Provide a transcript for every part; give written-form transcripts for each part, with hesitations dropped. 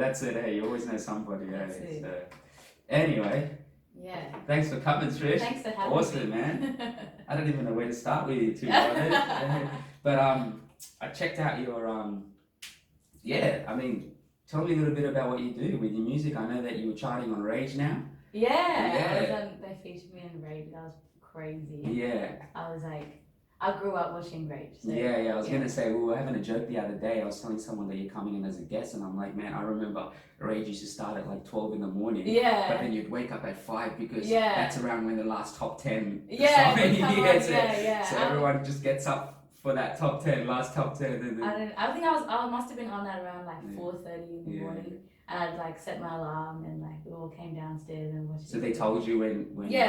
that's it. Hey, you always know somebody. That's Hey. it. So, anyway, Yeah. thanks for coming, Trish. Thanks for having me. Awesome, man. I don't even know where to start with you, to be honest. But I checked out your I mean, tell me a little bit about what you do with your music. I know that you were charting on Rage now. Yeah. They featured me in Rage. That was crazy. Yeah. I was like, I grew up watching Rage. So, I was gonna say, we were having a joke the other day. I was telling someone that you're coming in as a guest, and I'm like, man, I remember Rage used to start at like 12 in the morning. Yeah. But then you'd wake up at 5 because Yeah. that's around when the last top 10 Yeah. Yeah. So everyone just gets up for that top 10, last top 10. And then... I think I must have been on that around like 4:30 in the morning. And I'd like set my alarm and like we all came downstairs and watched. So they told you when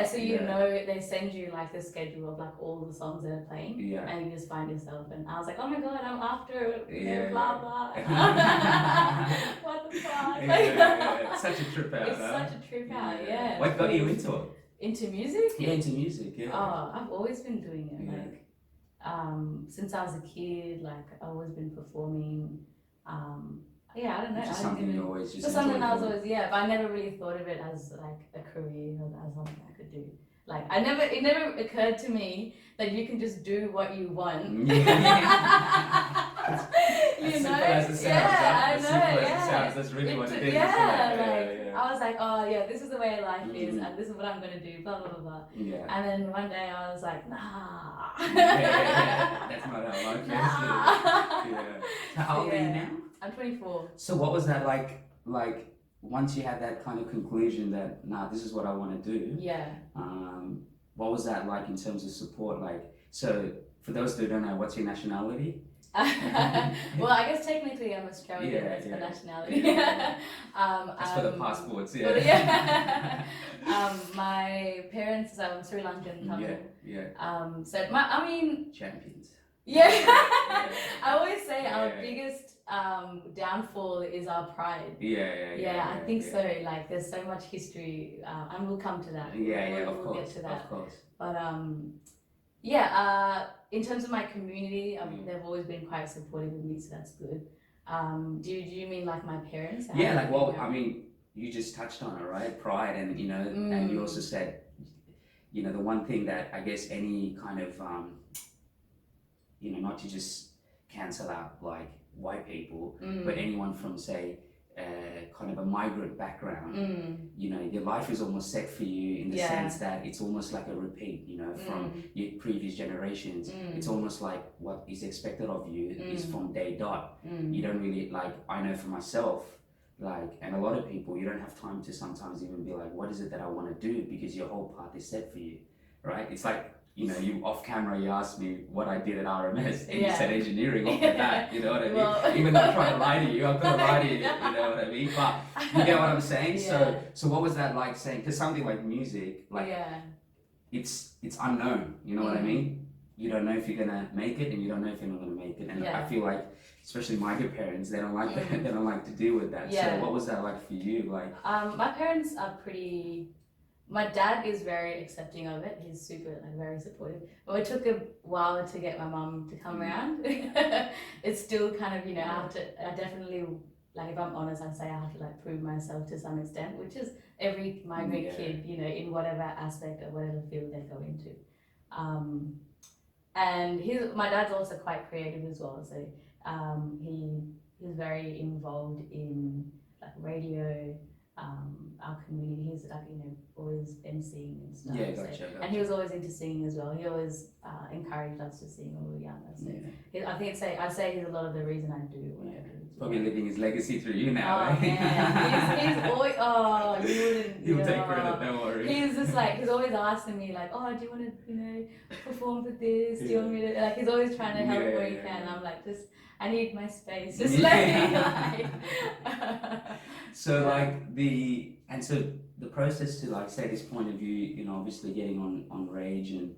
so you know they send you like the schedule of like all the songs that are playing. Yeah. And you just find yourself and I was like, oh my god, I'm after blah blah. What the fuck? It's such a trip out. It's such a trip out, yeah. What got you into it? Into music? Yeah, into music, yeah. Oh, I've always been doing it. Like since I was a kid, like I've always been performing. I don't know. It's just something you always just something I was always but I never really thought of it as like a career or as something I could do. Like it never occurred to me that you can just do what you want. You know? As it sounds, that's really what it is. I was like, oh yeah, this is the way life is, and this is what I'm gonna do. Blah blah blah blah. Yeah. And then one day I was like, nah. That's not how life is. Yeah. So how old are you now? I'm 24. So what was that like once you had that kind of conclusion that this is what I want to do? Yeah. What was that like in terms of support? Like, so for those who don't know, what's your nationality? Well, I guess technically I'm Australian. That's the nationality. That's for the passports. My parents are Srilankan Tamil. Champions. Yeah. I always say our biggest downfall is our pride. I think so. Like, there's so much history, and we'll come to that. We'll get to that. Of course. But in terms of my community, they've always been quite supportive of me, so that's good. Do you mean like my parents? I mean, you just touched on it, right? Pride, and and you also said, the one thing that I guess any kind of not to just cancel out like white people, but anyone from say kind of a migrant background, your life is almost set for you in the sense that it's almost like a repeat, from your previous generations. It's almost like what is expected of you is from day dot. You don't really, like, I know for myself, like, and a lot of people, you don't have time to sometimes even be like, what is it that I want to do, because your whole path is set for you, right? It's like, you off camera, you asked me what I did at RMS, and you said engineering off the bat, you know what I mean? Well, even though I'm trying to lie to you, I'm going to lie to you, you know what I mean? But you get what I'm saying? So what was that like saying, because something like music, like, it's unknown, you know what I mean? You don't know if you're going to make it, and you don't know if you're not going to make it. And I feel like, especially migrant parents, they don't like that, they don't like to deal with that. So what was that like for you? Like, my parents are pretty... My dad is very accepting of it. He's super, very supportive. But it took a while to get my mum to come around. It's still kind of, I definitely, like, if I'm honest, I'd say I have to, prove myself to some extent, which is every migrant kid, in whatever aspect or whatever field they go into. And my dad's also quite creative as well. So he's very involved in, radio, our community. He's always emceeing and stuff. Gotcha. And he was always into singing as well. He always encouraged us to sing when we were younger. So I'd say he's a lot of the reason I do what I do. Probably living his legacy through you now. Oh man, he's always you wouldn't. He'll take credit, don't worry. He's just he's always asking me do you want to perform for this? Do you want me to he's always trying to help where he can. I'm like, I need my space. Just let me So the process to say this point of view, obviously getting on Rage and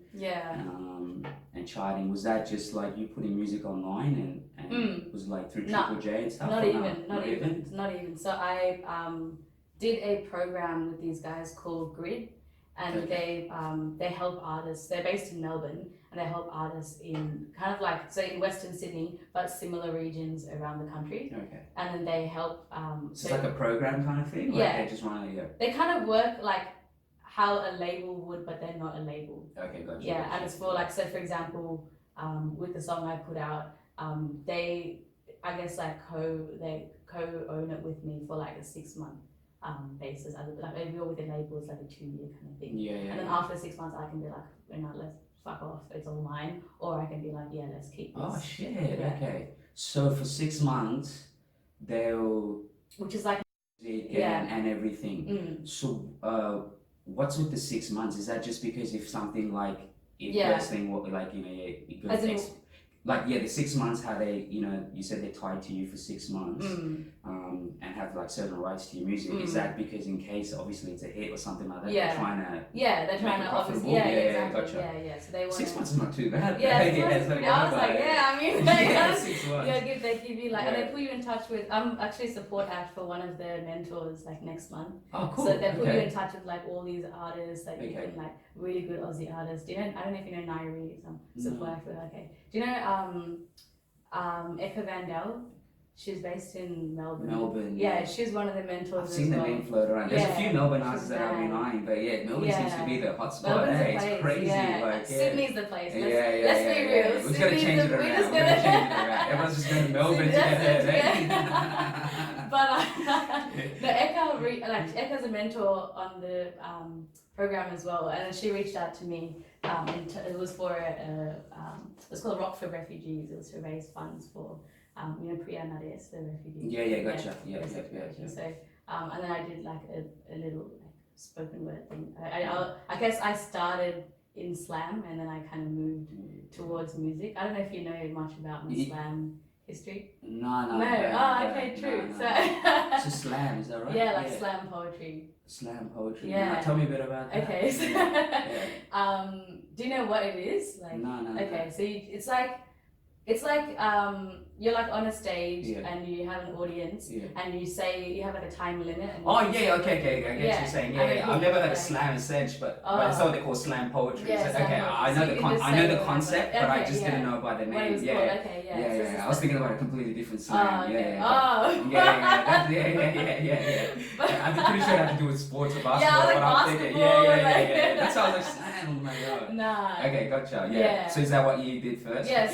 and charting, was that just you putting music online and was through Triple J and stuff? Not even. So I did a program with these guys called Grid, and they help artists. They're based in Melbourne, and they help artists in kind of like, so in Western Sydney, but similar regions around the country. Okay. And then they help. So it's like a program kind of thing? Yeah. Like they just want to, They kind of work like how a label would, but they're not a label. Okay, gotcha. Yeah, gotcha. and it's for like, so for example, with the song I put out, they, I guess like they co-own it with me for like a 6-month basis. Like if you're with a label, it's like a 2-year kind of thing. Yeah. And then after 6 months, I can be like, let's fuck off, it's all mine. Or I can be like, yeah, let's keep this. Oh shit, Yeah. okay. So for 6 months, they'll... Which is like... And everything. So what's with the 6 months? Is that just because if something like... First thing, like, it goes... the 6 months, how they, you said they're tied to you for 6 months, and have like certain rights to your music. Is that because in case obviously it's a hit or something like that, they're trying to they're trying to obviously exactly. Gotcha. So they want 6 months is not too bad. I was like, I mean, 6 months. they give you like, and they put you in touch with. I'm actually support act for one of their mentors like next month. Oh, cool. So they put you in touch with like all these artists that you can like really good Aussie artists. I don't know if you know Nairi, some support act. Okay. Do you know Eka Vandel? She's based in Melbourne. Yeah, she's one of the mentors. I've seen the name float around. There's a few Melbourne artists that I've been eyeing, but Melbourne seems to be the hotspot. It's crazy. Yeah. Sydney's the place. Let's be real. real. We're just gonna change it around. Everyone's just going to Melbourne together. But Eka's a mentor on the program as well, and she reached out to me. It was for it's called Rock for Refugees. It was to raise funds for Priya Nares, the refugees. Gotcha. Yeah. So and then I did like a little like spoken word thing. I guess I started in slam and then I kind of moved towards music. I don't know if you know much about my slam history. No. Okay, true. No. So slam, is that right? Yeah, like slam poetry. Slam poetry. Yeah. No, tell me a bit about that. Okay. So, do you know what it is? Like, no. Okay, so it's like you're like on a stage and you have an audience and you say you have like a time limit. And okay. I get what you're saying. I've never heard of slam as such, but it's what they call slam poetry. Yeah, so, okay, I know the concept, but I just didn't know about the name. Okay, I was thinking about a completely different slam. Okay. I'm pretty sure it had to do with sports or basketball. Yeah, but I'm thinking, That sounds like slam. Oh my god. Nah. Okay, gotcha. Yeah. So is that what you did first? Yeah.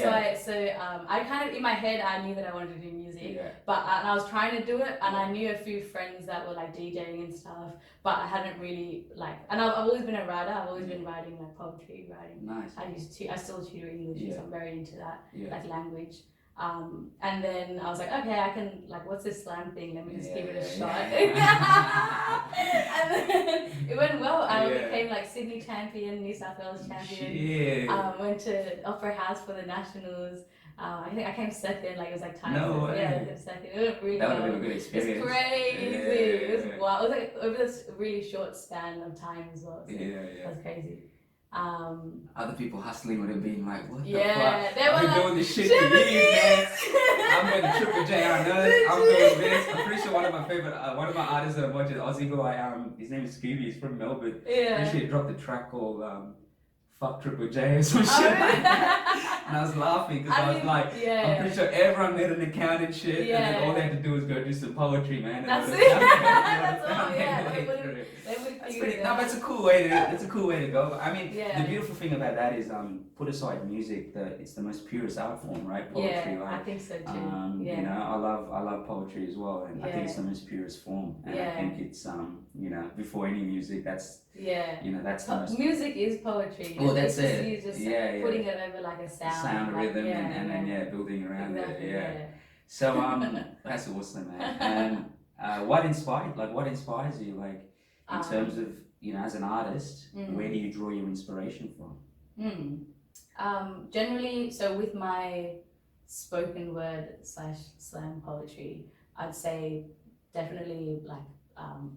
I kind of in my head I knew that I wanted to do music, but and I was trying to do it, and I knew a few friends that were like DJing and stuff, but I hadn't really like. And I've always been a writer. I've always been writing like poetry, writing. Nice. I still tutor English, so I'm very into that, like language. And then I was like, okay, I can like, what's this slam thing? Let me just give it a shot. And then it went well. I became like Sydney champion, New South Wales champion. Went to Opera House for the Nationals. I think I came second. Like it was like time. No way. Yeah, I came second. It went really that would well. have been a good experience. It was crazy. It was wild. It was like over this really short span of time as well. So it was crazy. Other people hustling would have been like, what the fuck? I've been doing this shit for years, man. I'm going to Triple J, I know. I'm doing this. I'm pretty sure one of my artists that I watch is Aussie guy. His name is Scooby. He's from Melbourne. Yeah. He dropped a track called Fuck Triple J or some shit. And I was laughing because I was like, I'm pretty sure everyone made an account and shit, and then all they had to do was go do some poetry, man. That's it. That's all. No, but it's a cool way to go. I mean, the beautiful thing about that is, put aside music, it's the most purest art form, right? Poetry, I think so too. I love poetry as well, and I think it's the most purest form, and I think it's before any music, that's that's the most. Music is poetry. Well, that's it. You just putting it over like a sound, rhythm, and then building around it. So that's awesome, man. And what inspires you, like? In terms of, as an artist, where do you draw your inspiration from? Generally, so with my spoken word / slam poetry, I'd say definitely like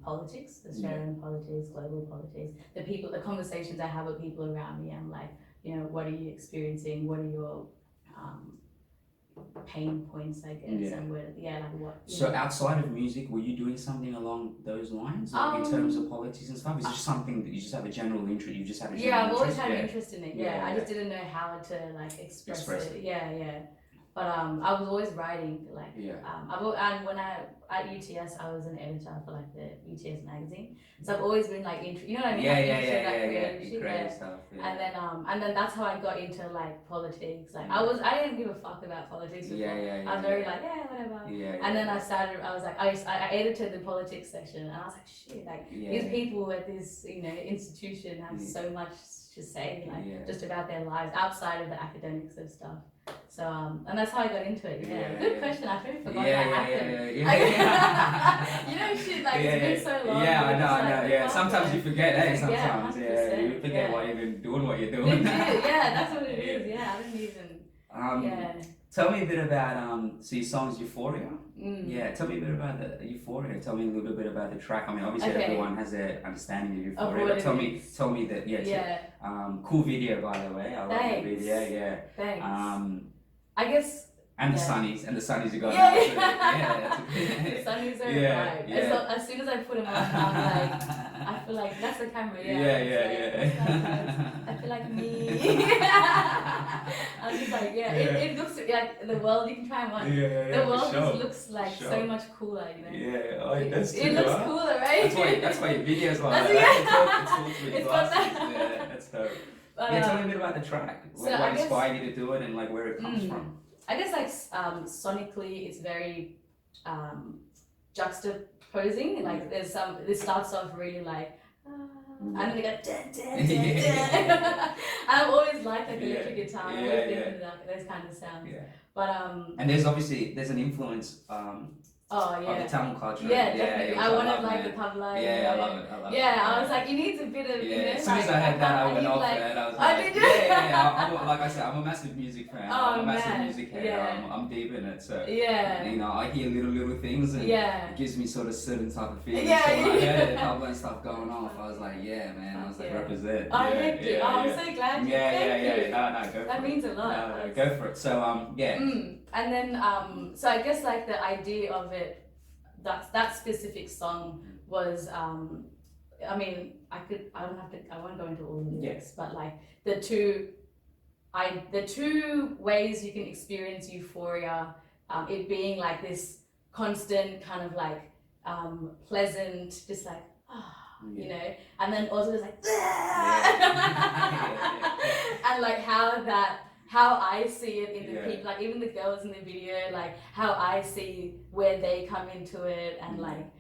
politics, Australian politics, global politics. The conversations I have with people around me, I'm like, what are you experiencing? What are your pain points, I guess, and where, like what. So outside of music, were you doing something along those lines, like in terms of politics and stuff? Is it just something that you just have a general interest? You just have a general I've always interest? had an interest in it. I just didn't know how to like express it. But I was always writing, like and when I at UTS I was an editor for like the UTS magazine, so I've always been like you know what I mean? Creative stuff. And then that's how I got into like politics. Like I didn't give a fuck about politics before. I was very like whatever. And then I was like I edited the politics section, and I was like shit, like these people at this institution have so much to say, like just about their lives outside of the academics of stuff. So and that's how I got into it. Good question. I totally forgot that happened. You know, shit, like it's been so long. I know. Sometimes you forget, sometimes you forget why you're even doing what you're doing. That's what it is. I didn't even. Tell me a bit about so your song's Euphoria. Tell me a bit about the Euphoria. Tell me a little bit about the track. I mean, obviously everyone has their understanding of Euphoria, but tell me that cool video, by the way. I love the video. Thanks. I guess. And the sunnies you got. The sunnies are right. As soon as I put them on, I'm like, I feel like that's the camera. I feel like me. I'm just like, it looks like the world. You can try one. The world just looks like so much cooler, you know. That's true. It looks cooler, right? That's why your videos like that. That's dope. Tell me a bit about the track. What inspired you to do it, and like where it comes from. I guess like sonically it's very juxtaposing. Like there's this starts off really like and then they go and I've always liked like electric guitar. I've always been into those kind of sounds. But and there's an influence of the Tamil culture. Definitely. I wanted like the tabla. I love it. I was like, you need a bit of. As soon as I heard that, I went off and I was like, like I said, I'm a massive music fan. I'm a massive music head. I'm deep in it, so I hear little things and it gives me sort of certain type of feeling. So when I heard the tabla and stuff going off, I was like, man, I was like, represent. Thank you. I'm so glad you. No, go for it. That means a lot. No, go for it. So and then so I guess like the idea of it, that specific song was I mean I won't go into all the lyrics, but like the two ways you can experience euphoria, it being like this constant kind of like pleasant, just like you know, and then also it's like and like how I see it in the people, like even the girls in the video, like how I see where they come into it, and like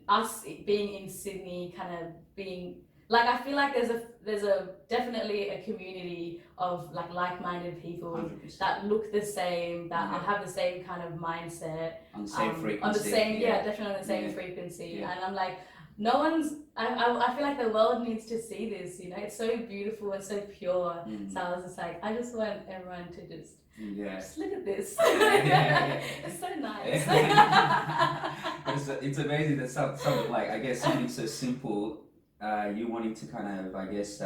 us being in Sydney, kind of being like, I feel like there's a definitely a community of like-minded people 100%. that look the same, that have the same kind of mindset, on the same frequency, on the same definitely on the same frequency, and I'm like, no one's. I feel like the world needs to see this. You know, it's so beautiful and so pure. So I was just like, I just want everyone to just look at this. It's so nice. It's amazing that something like, I guess, something so simple, you wanting to kind of, I guess,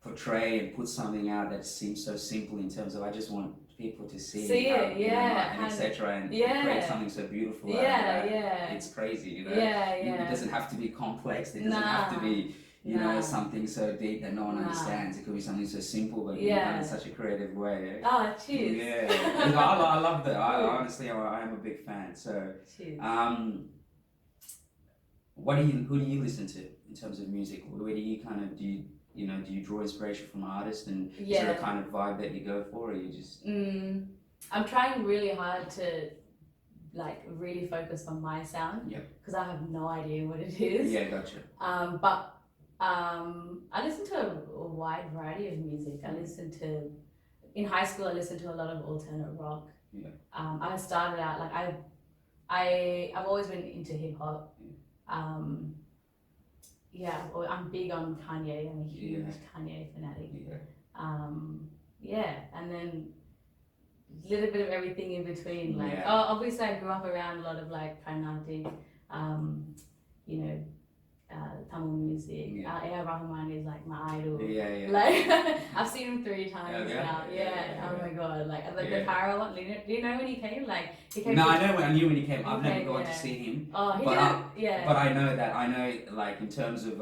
portray and put something out that seems so simple in terms of, I just want people to see it, and etc. and create something so beautiful. It's crazy, you know. It doesn't have to be complex. It doesn't have to be, you know, something so deep that no one understands. It could be something so simple, but done in such a creative way. Oh, cheers. I love that. Honestly, I am a big fan. So, cheers. Who do you listen to in terms of music? Where do you kind of do you draw inspiration from artists, and is there a kind of vibe that you go for, or you just? I'm trying really hard to like really focus on my sound, because I have no idea what it is. Gotcha. But I listen to a wide variety of music. I listen to, in high school I listened to a lot of alternate rock. I started out like I've always been into hip hop. I'm big on Kanye. I'm a huge Kanye fanatic. And then a little bit of everything in between. Like, obviously I grew up around a lot of like Carnatic, you know, Tamil music. Yeah. A.R. Rahman is like my idol. Yeah. Like I've seen him 3 times Yeah. now. Yeah. Oh my god! Like the Yeah. parallel one. Do you know when he came? Like he came. No, to- I knew when he came. I've never Okay, gone yeah. to see him. Oh, he But didn't. But I know like in terms of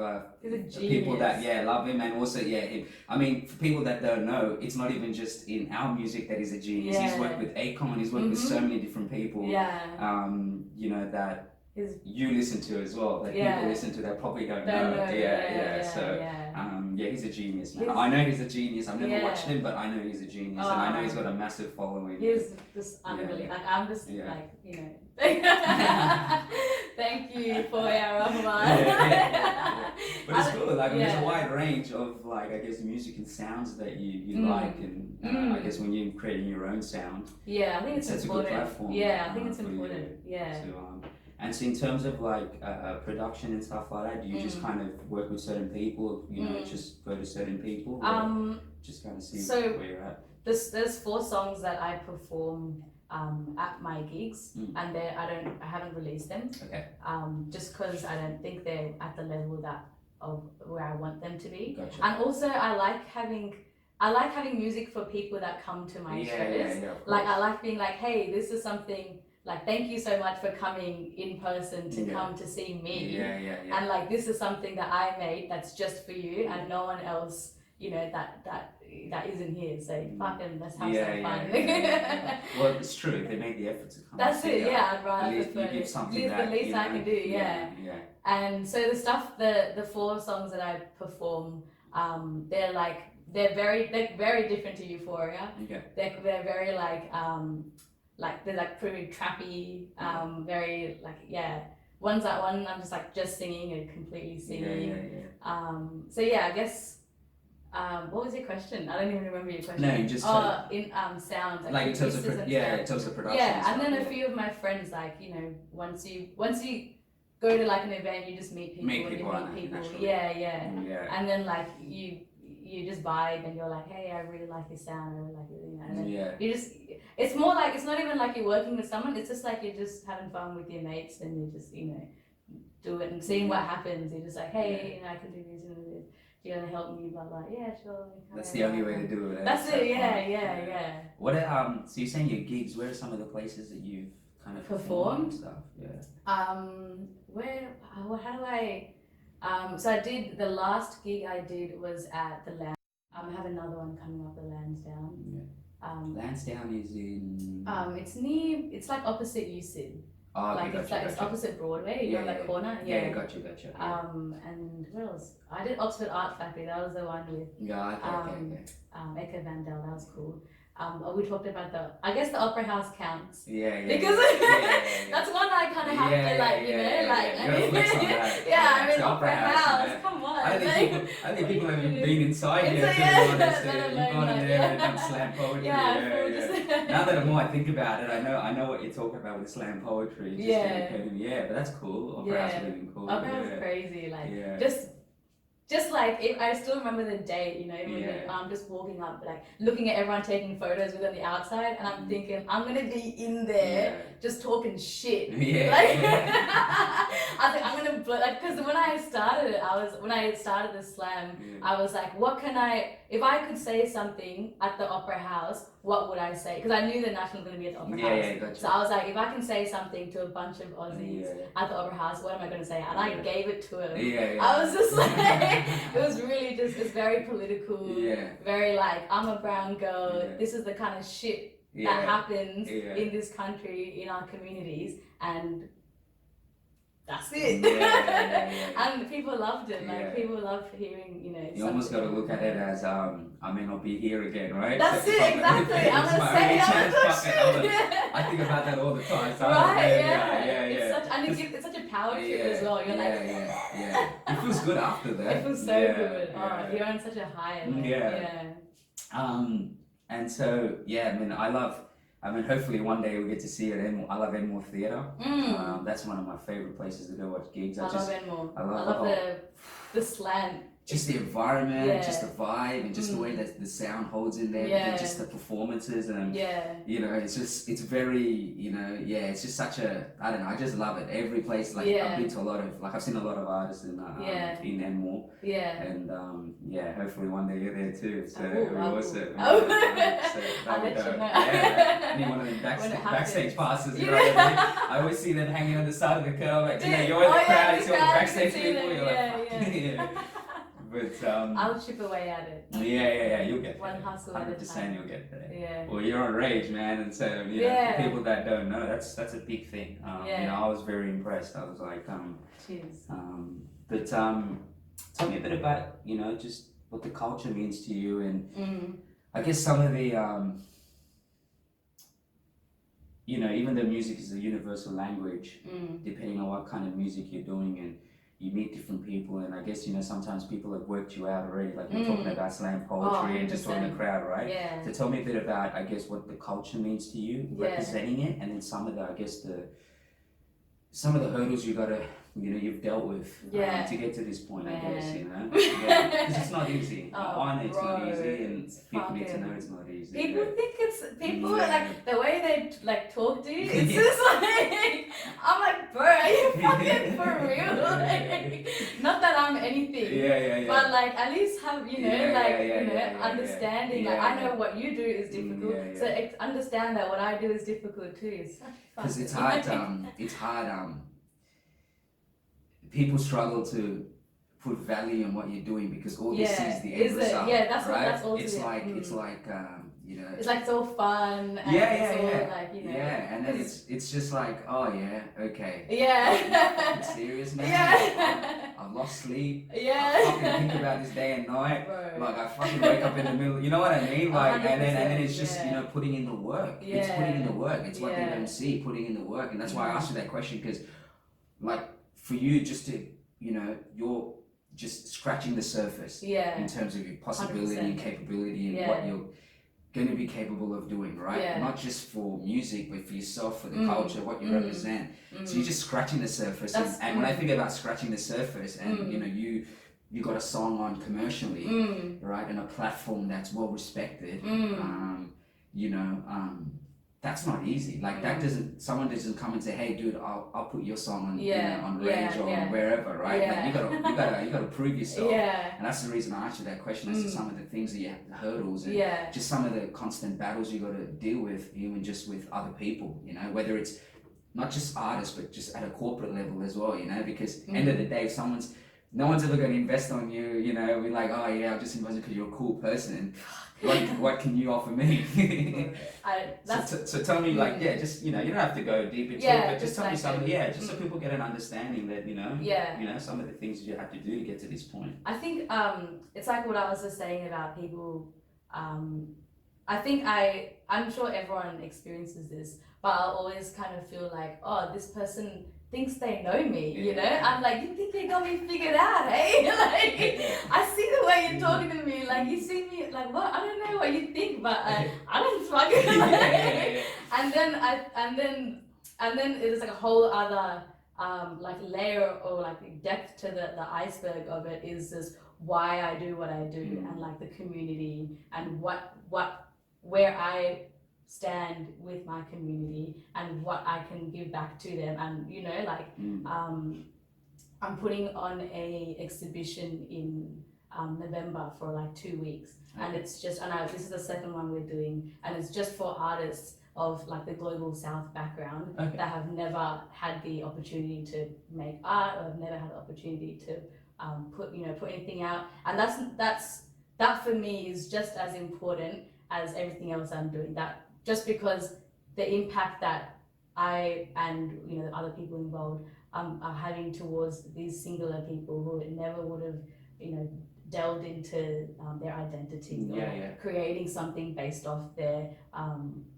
He's a genius. people that love him, and also him. I mean, for people that don't know, it's not even just in our music that he's a genius. He's worked with Akon. He's worked with so many different people. Yeah. You know that His you listen to as well. That people listen to that probably don't know. So he's a genius, man. I know he's a genius. I've never watched him, but I know he's a genius, and I know he's got a massive following. He's just unbelievable. Like I'm just like thank you for A.R. Rahman. But it's cool. Like there's a wide range of like I guess music and sounds that you like, and I guess when you're creating your own sound, I think it's important. A good platform. I think it's important. And so in terms of like production and stuff like that, do you just kind of work with certain people? You know, just go to certain people. Just kind of see where you're at. There's 4 songs that I perform at my gigs, and I haven't released them. Okay. Just because I don't think they're at the level of where I want them to be. Gotcha. And also I like having music for people that come to my shows. Like I like being like, hey, this is something. Like, thank you so much for coming in person to come to see me. And like, this is something that I made that's just for you, and no one else, you know, that isn't here. So fucking let's have some fun. Well, it's true. They made the effort to come. That's it. I'd rather at least you give something the least I can do. And so the 4 songs that I perform, they're very different to Euphoria. They're very like they're like pretty trappy, very One's that one I'm just singing and completely singing. So I guess what was your question? I don't even remember your question. No, just in sounds like in terms of in terms of production. And then a few of my friends, like, you know, once you go to like an event, you just meet people. And then like you just vibe and you're like, hey, I really like your sound, I really like it, you know. And then you just, it's more like, it's not even like you're working with someone, it's just like you're just having fun with your mates, and you just, you know, do it and seeing what happens. You're just like, hey, you know, I can do this and this. Do you want to help me? Blah blah. Yeah, sure. That's the only way to do it. That's it. Yeah. What so you're saying your gigs? Where are some of the places that you've kind of performed and stuff? Where? How do I? So I did, the last gig I did was at the Land. I have another one coming up, the Lansdowne. Lansdowne is in. It's like opposite USyd. Oh, like it's opposite Broadway. You're on that corner. Gotcha. And where else? I did Oxford Art Factory. That was the one with. Eka Vandal. That was cool. We talked about I guess the Opera House counts. Because that's one I kind of have to like, you know, like. I mean, Opera House. Come on. I think people have been inside here. You've gone in there and done slam poetry. Now that the more I think about it, I know what you're talking about with slam poetry. But that's cool. Opera House is really cool. Opera House is crazy. Like just like, I still remember the day, you know, when I'm just walking up, like looking at everyone taking photos with on the outside, and I'm thinking, I'm gonna be in there just talking shit. I think I'm gonna because when I started the slam, I was like, if I could say something at the Opera House, what would I say? Because I knew the National was going to be at the Opera House. Gotcha. So I was like, if I can say something to a bunch of Aussies at the Opera House, what am I going to say? And I gave it to him. I was just like, it was really it's very political, very like, I'm a brown girl, this is the kind of shit that happens in this country, in our communities, and that's it. And people loved it. Like people love hearing, you know. You almost got to look at it as I may not be here again, right? That's so it, exactly. I'm gonna say I think about that all the time. So it's such a power trip as well. You're like, it feels good after that. It feels so good. You're on such a high. And so I mean, hopefully one day we'll get to see it. I love Enmore Theatre. That's one of my favourite places to go watch gigs. I love Enmore. I love the slant just the environment, just the vibe, and just the way that the sound holds in there, and just the performances, and you know, it's very, you know, it's just such a, I don't know, I just love it. Every place, like I've been to a lot of, like I've seen a lot of artists in Enmore, and hopefully one day you're there too. So it'll be awesome. I'll let you know. Any one of them backstage passes, you know what I mean? I always see them hanging on the side of the curb, like, you know, you're in the crowd, you see all the backstage people, you're like, But I'll chip away at it. Yeah, you'll get there. One hustle at a 100% time. you'll get there. Yeah. Well, you're on Rage, man, and so you know, for people that don't know, that's a big thing. You know, I was very impressed. I was like, Cheers. But tell me a bit about, you know, just what the culture means to you, and I guess some of the you know, even though music is a universal language, depending on what kind of music you're doing, and you meet different people, and I guess, you know, sometimes people have worked you out already, like you're talking about slam poetry and just talking to the crowd, right? Yeah. So tell me a bit about, I guess, what the culture means to you, representing it, and then some of the, I guess, some of the hurdles you gotta, you know, you've dealt with to get to this point, I guess, you know? Because it's not easy. It's not easy, and people need to know it's not easy. People think like, the way they like talk to you, it's just like, I'm like, bro, are you fucking for real? Like, not that I'm anything, but like, at least have, you know, understanding. Like, I know what you do is difficult, so understand that what I do is difficult too. Because it's hard, people struggle to put value in what you're doing because all they see is the end result. That's all. It's like you know. It's like it's all fun. And all like, you know. Yeah, and then it's just like, oh yeah, okay. Yeah. It's serious, man. Yeah. I've lost sleep. Yeah. I fucking think about this day and night. Bro. Like I fucking wake up in the middle. You know what I mean? Like, and then it's just you know, putting in the work. Yeah. It's putting in the work. It's what they don't see, putting in the work, and that's why I asked you that question, because like for you just to, you know, you're just scratching the surface in terms of your possibility 100%. and capability and what you're going to be capable of doing, right? Not just for music, but for yourself, for the culture, what you represent. So you're just scratching the surface. And when I think about scratching the surface, and you know, you got a song on commercially, right, and a platform that's well respected, you know, that's not easy. Like someone doesn't come and say, hey dude, I'll put your song on, you know, on Rage or wherever, right? Like you gotta prove yourself. And that's the reason I asked you that question, as to some of the things that you have, the hurdles, and just some of the constant battles you gotta deal with, even just with other people, you know, whether it's not just artists, but just at a corporate level as well, you know, because end of the day, no one's ever going to invest on you, you know, we're like, oh yeah, I'll just invest because you're a cool person. What can you offer me? So tell me, like, just, you know, you don't have to go deep into it, but just tell me something, just so people get an understanding that, you know, some of the things you have to do to get to this point. I think it's like what I was just saying about people. I think I'm sure everyone experiences this, but I'll always kind of feel like, oh, this person thinks they know me, you know? I'm like, you think they got me figured out, hey? Like, I see the way you're talking to me, like, you see me, like, what? I don't know what you think, but I don't fucking know. And then there's like a whole other, like, layer or like depth to the iceberg of it, is just why I do what I do, and like the community, and where I stand with my community, and what I can give back to them. And you know, like I'm putting on a exhibition in November for like 2 weeks, and it's just, this is the second one we're doing, and it's just for artists of like the global south background that have never had the opportunity to make art, or have never had the opportunity to put anything out. And that for me is just as important as everything else I'm doing. That just because the impact that I and, you know, other people involved are having towards these singular people who never would have, you know, delved into their identity, or creating something based off their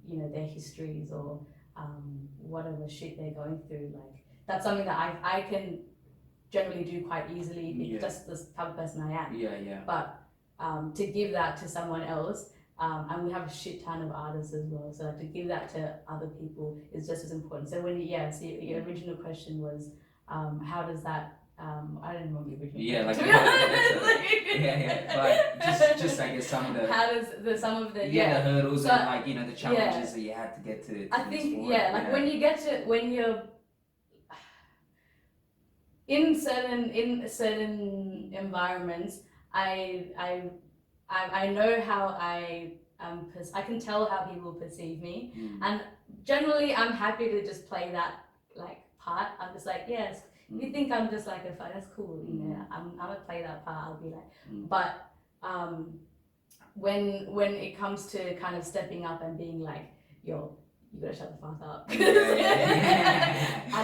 you know, their histories, or whatever shit they're going through. Like, that's something that I can generally do quite easily. It's just the type of person I am. But to give that to someone else, and we have a shit ton of artists as well, so to give that to other people is just as important. So when so your original question was, how does that I don't remember the original. Yeah, like to be honest. but just I guess some of the How does some of the the hurdles So, and like the challenges that you had to get to I move think forward, like when you're in certain environments, I know how I can tell how people perceive me, and generally I'm happy to just play that like part. I'm just like, yes, if you think I'm just like a fun, that's cool, I'm gonna play that part. I'll be like, but when it comes to kind of stepping up and being like, yo, you gotta shut the fuck up. I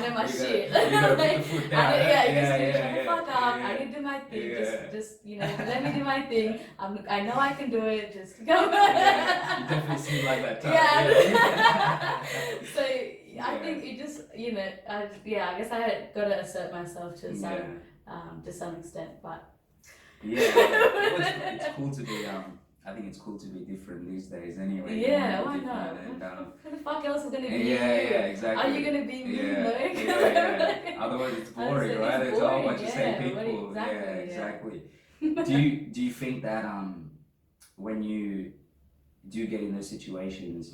know my shit. You gotta put the foot down. Shut the fuck up. I can do my thing. Just let me do my thing. I know I can do it. Just go. You definitely seem like that type. So I think it just I guess I gotta assert myself to some extent, but it's cool to be I think it's cool to be different these days anyway. Yeah, why not? Who the fuck else is gonna be you? Yeah, exactly. Are you gonna be me? Yeah. Otherwise it's boring, right? It's a whole bunch of same people. Exactly. Do you think that when you do get in those situations,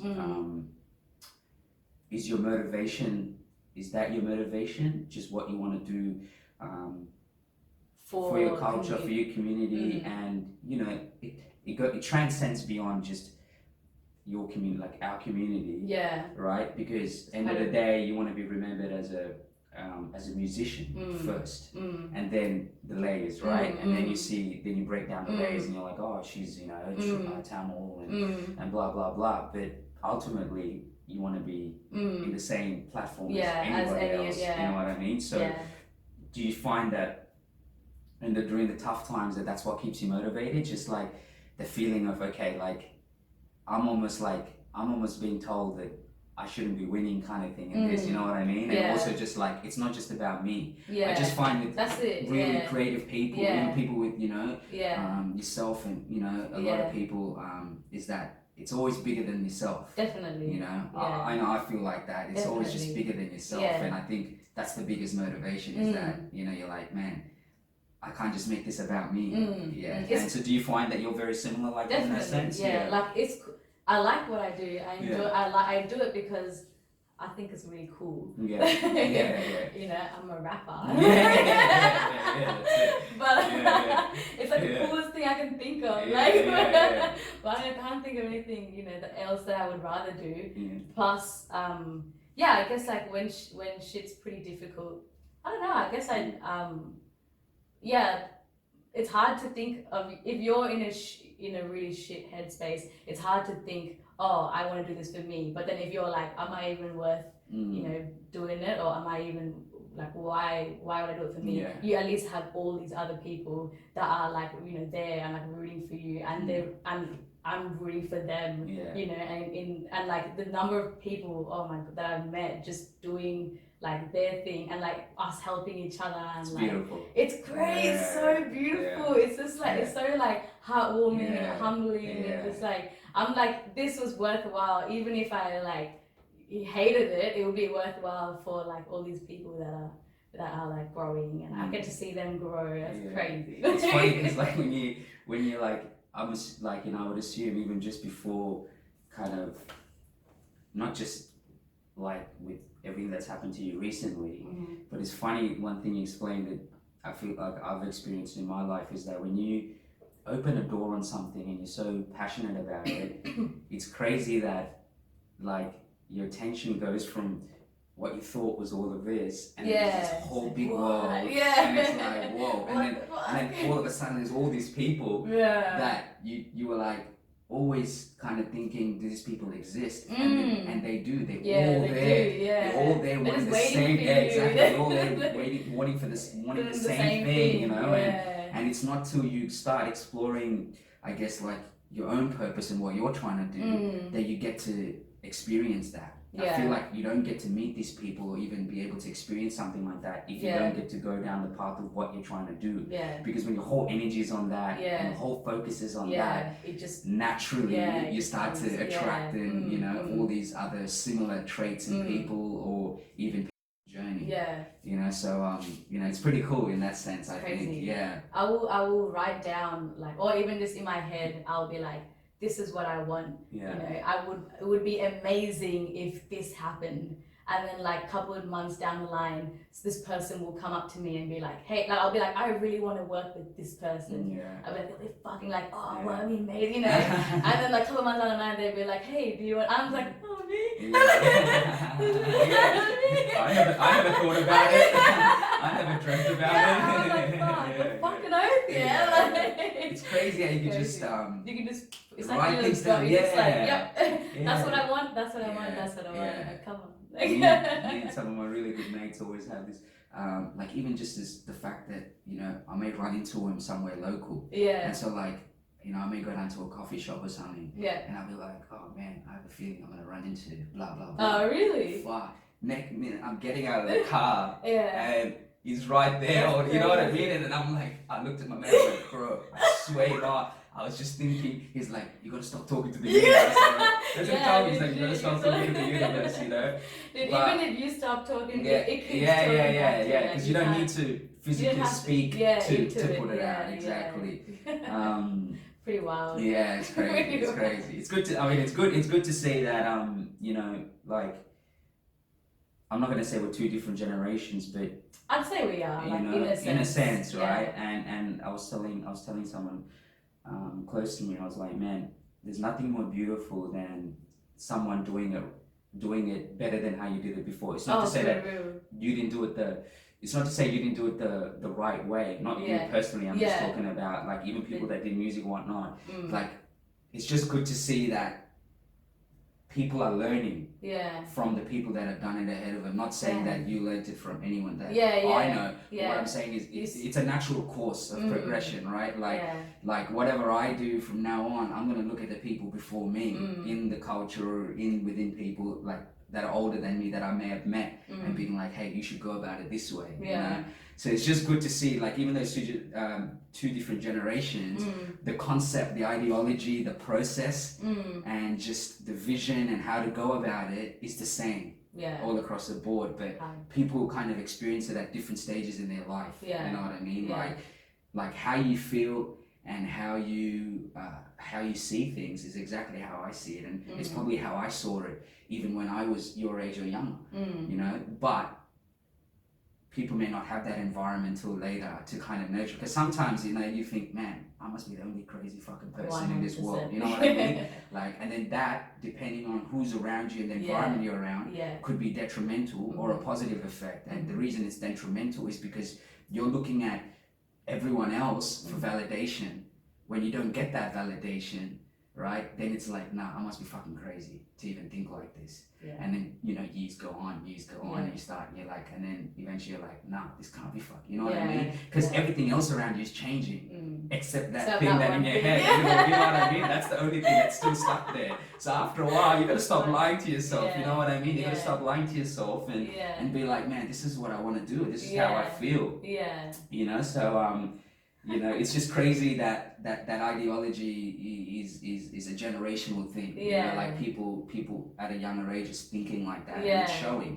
is your motivation, is your motivation just what you want to do for your culture, for your community, and it transcends beyond just your community, like our community, right? Because end of the day, you want to be remembered as a musician first, and then the layers, right? And then you break down the layers, and you're like, oh, she's Tamil and blah blah blah. But ultimately, you want to be in the same platform as anybody else. You know what I mean? So, do you find that during the tough times that's what keeps you motivated? Just like the feeling of, okay, like I'm almost being told that I shouldn't be winning kind of thing, and this, you know what I mean? And also just like, it's not just about me. I just find that really creative people, even people with, yourself and, a lot of people, is that it's always bigger than yourself. Definitely. I know, I feel like that. It's always just bigger than yourself. And I think that's the biggest motivation is that, you're like, man, I can't just make this about me. And so do you find that you're very similar like in that sense? Like I like what I do. I enjoy I do it because I think it's really cool. I'm a rapper. But it's like the coolest thing I can think of. But I can't think of anything, else that I would rather do. Plus, I guess like when shit's pretty difficult, I don't know. I guess it's hard to think of if you're in a really shit headspace. It's hard to think, oh, I want to do this for me. But then if you're like, am I even worth doing it, or am I even like why would I do it for me? You at least have all these other people that are like there and like rooting for you, and I'm rooting for them. And like the number of people that I've met just doing like their thing and like us helping each other, and it's like beautiful. It's great. It's so beautiful. It's just like it's so like heartwarming and humbling, and just like I'm like, this was worthwhile. Even if I like hated it, it would be worthwhile for like all these people that are like growing, and I get to see them grow. That's crazy. It's funny because like when you're like, I would assume even just before kind of not just like with everything that's happened to you recently, but it's funny, one thing you explained that I feel like I've experienced in my life is that when you open a door on something and you're so passionate about it, it's crazy that like your attention goes from what you thought was all of this, and there's this whole big world, and it's like, whoa, and then all of a sudden there's all these people that you were like always kind of thinking, do these people exist? And they do. They're all there. They're all there wanting the same thing. Exactly. They're all there wanting the same thing, And it's not till you start exploring, I guess, like your own purpose and what you're trying to do that you get to experience that. I feel like you don't get to meet these people or even be able to experience something like that if you don't get to go down the path of what you're trying to do. Because when your whole energy is on that and the whole focus is on that, it just naturally you start to attract all these other similar traits in people or even journey. so it's pretty cool in that sense. I Crazy. think, yeah. I will write down like, or even just in my head, I'll be like, this is what I want. Yeah. You know, it would be amazing if this happened. And then like a couple of months down the line, this person will come up to me and be like, hey, like I'll be like, I really want to work with this person. Yeah. I'll be like, they'll be fucking like, oh, Yeah. what we made, you know. And then like a couple of months down the line, they'll be like, hey, do you want? I'm like, oh me. Yeah. I never thought about it. I never dreamt about Yeah, it. I was like, fuck, the fucking oath, yeah. Like, it's crazy how you can crazy. just you can just, it's write like you things just go, down. you're just like, Yeah. yep, that's what Yeah. I want, that's what I want, Yeah. that's what I want. Yeah. Like, come on. me and some of my really good mates always have this, like even just as the fact that, I may run into him somewhere local. Yeah. And so like, I may go down to a coffee shop or something. Yeah. And I'll be like, oh man, I have a feeling I'm going to run into blah, blah, blah. Oh, really? Fuck. Next minute, I'm getting out of the car. Yeah. And he's right there, or you know what I mean? And then I'm like, I looked at my man, like, bro, I swear God, I was just thinking, he's like, you gotta stop talking to the universe. That's what he told me, he's like, you gotta stop talking to the universe, Dude, But, even if you stop talking, yeah, it keeps yeah, talking yeah, back to you, because you don't need to physically speak to put it out, exactly. Pretty wild. Yeah, it's crazy, it's crazy. It's good to, it's good to say that, like, I'm not gonna say we're two different generations, but I'd say we are, like, in a sense, yeah. right? And I was telling someone close to me, I was like, man, there's nothing more beautiful than someone doing it better than how you did it before. It's not to say that you didn't do it it's not to say you didn't do it the right way. Not you personally, I'm just talking about like even people that did music and whatnot. Like it's just good to see that people are learning from the people that have done it ahead of them. Not saying that you learned it from anyone that I know. What I'm saying is it's a natural course of progression, right? Like whatever I do from now on, I'm gonna look at the people before me in the culture or within people like that are older than me that I may have met and being like, hey, you should go about it this way. You know? So it's just good to see, like even those two different generations, the concept, the ideology, the process, and just the vision and how to go about it is the same all across the board. But people kind of experience it at different stages in their life. You know what I mean? Like how you feel and how you see things is exactly how I see it, and it's probably how I saw it even when I was your age or younger. But people may not have that environment till later to kind of nurture, because sometimes you think, man, I must be the only crazy fucking person 100%. In this world, you know what I mean? Like, and then that, depending on who's around you and the environment you're around, could be detrimental or a positive effect. And the reason it's detrimental is because you're looking at everyone else for validation. When you don't get that validation, right, then it's like, nah, I must be fucking crazy to even think like this. And then years go on, and you're like, and then eventually you're like, nah, this can't be fucking, you know what I mean? Because everything else around you is changing, except that thing that in your head, you know what I mean? That's the only thing that's still stuck there. So after a while, you gotta stop lying to yourself. You know what I mean? You gotta stop lying to yourself and be like, man, this is what I want to do. This is how I feel. So it's just crazy that ideology is a generational thing. Like people at a younger age is thinking like that, and it's showing.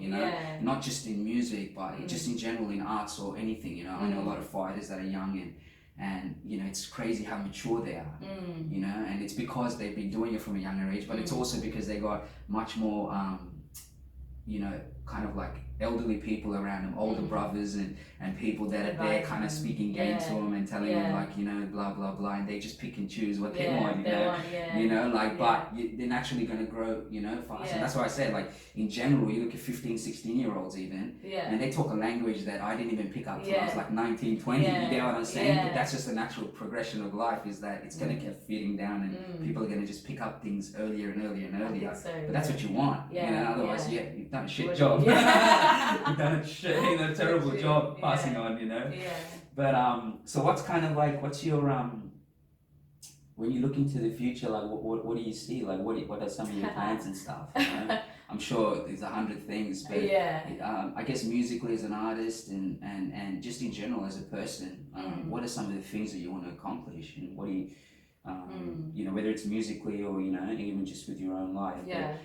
Not just in music, but just in general in arts or anything. I know a lot of fighters that are young and it's crazy how mature they are. And it's because they've been doing it from a younger age, but it's also because they got much more kind of like elderly people around them, older brothers and people that are there kind of speaking game to them and telling them like, blah, blah, blah, and they just pick and choose what they want, but they're naturally going to grow, fast. And that's why I said, like, in general, you look at 15, 16-year-olds even, and they talk a language that I didn't even pick up till I was like 19, 20, you get what I'm saying? But that's just the natural progression of life, is that it's going to keep feeding down and people are going to just pick up things earlier and earlier and earlier. But that's what you want, otherwise, you've done a shit job. You've done a terrible job passing on, But so what's your when you look into the future, like what do you see? Like what are some of your plans and stuff? I'm sure there's 100 things, but I guess musically as an artist and just in general as a person, what are some of the things that you want to accomplish, and what do you whether it's musically or even just with your own life, but,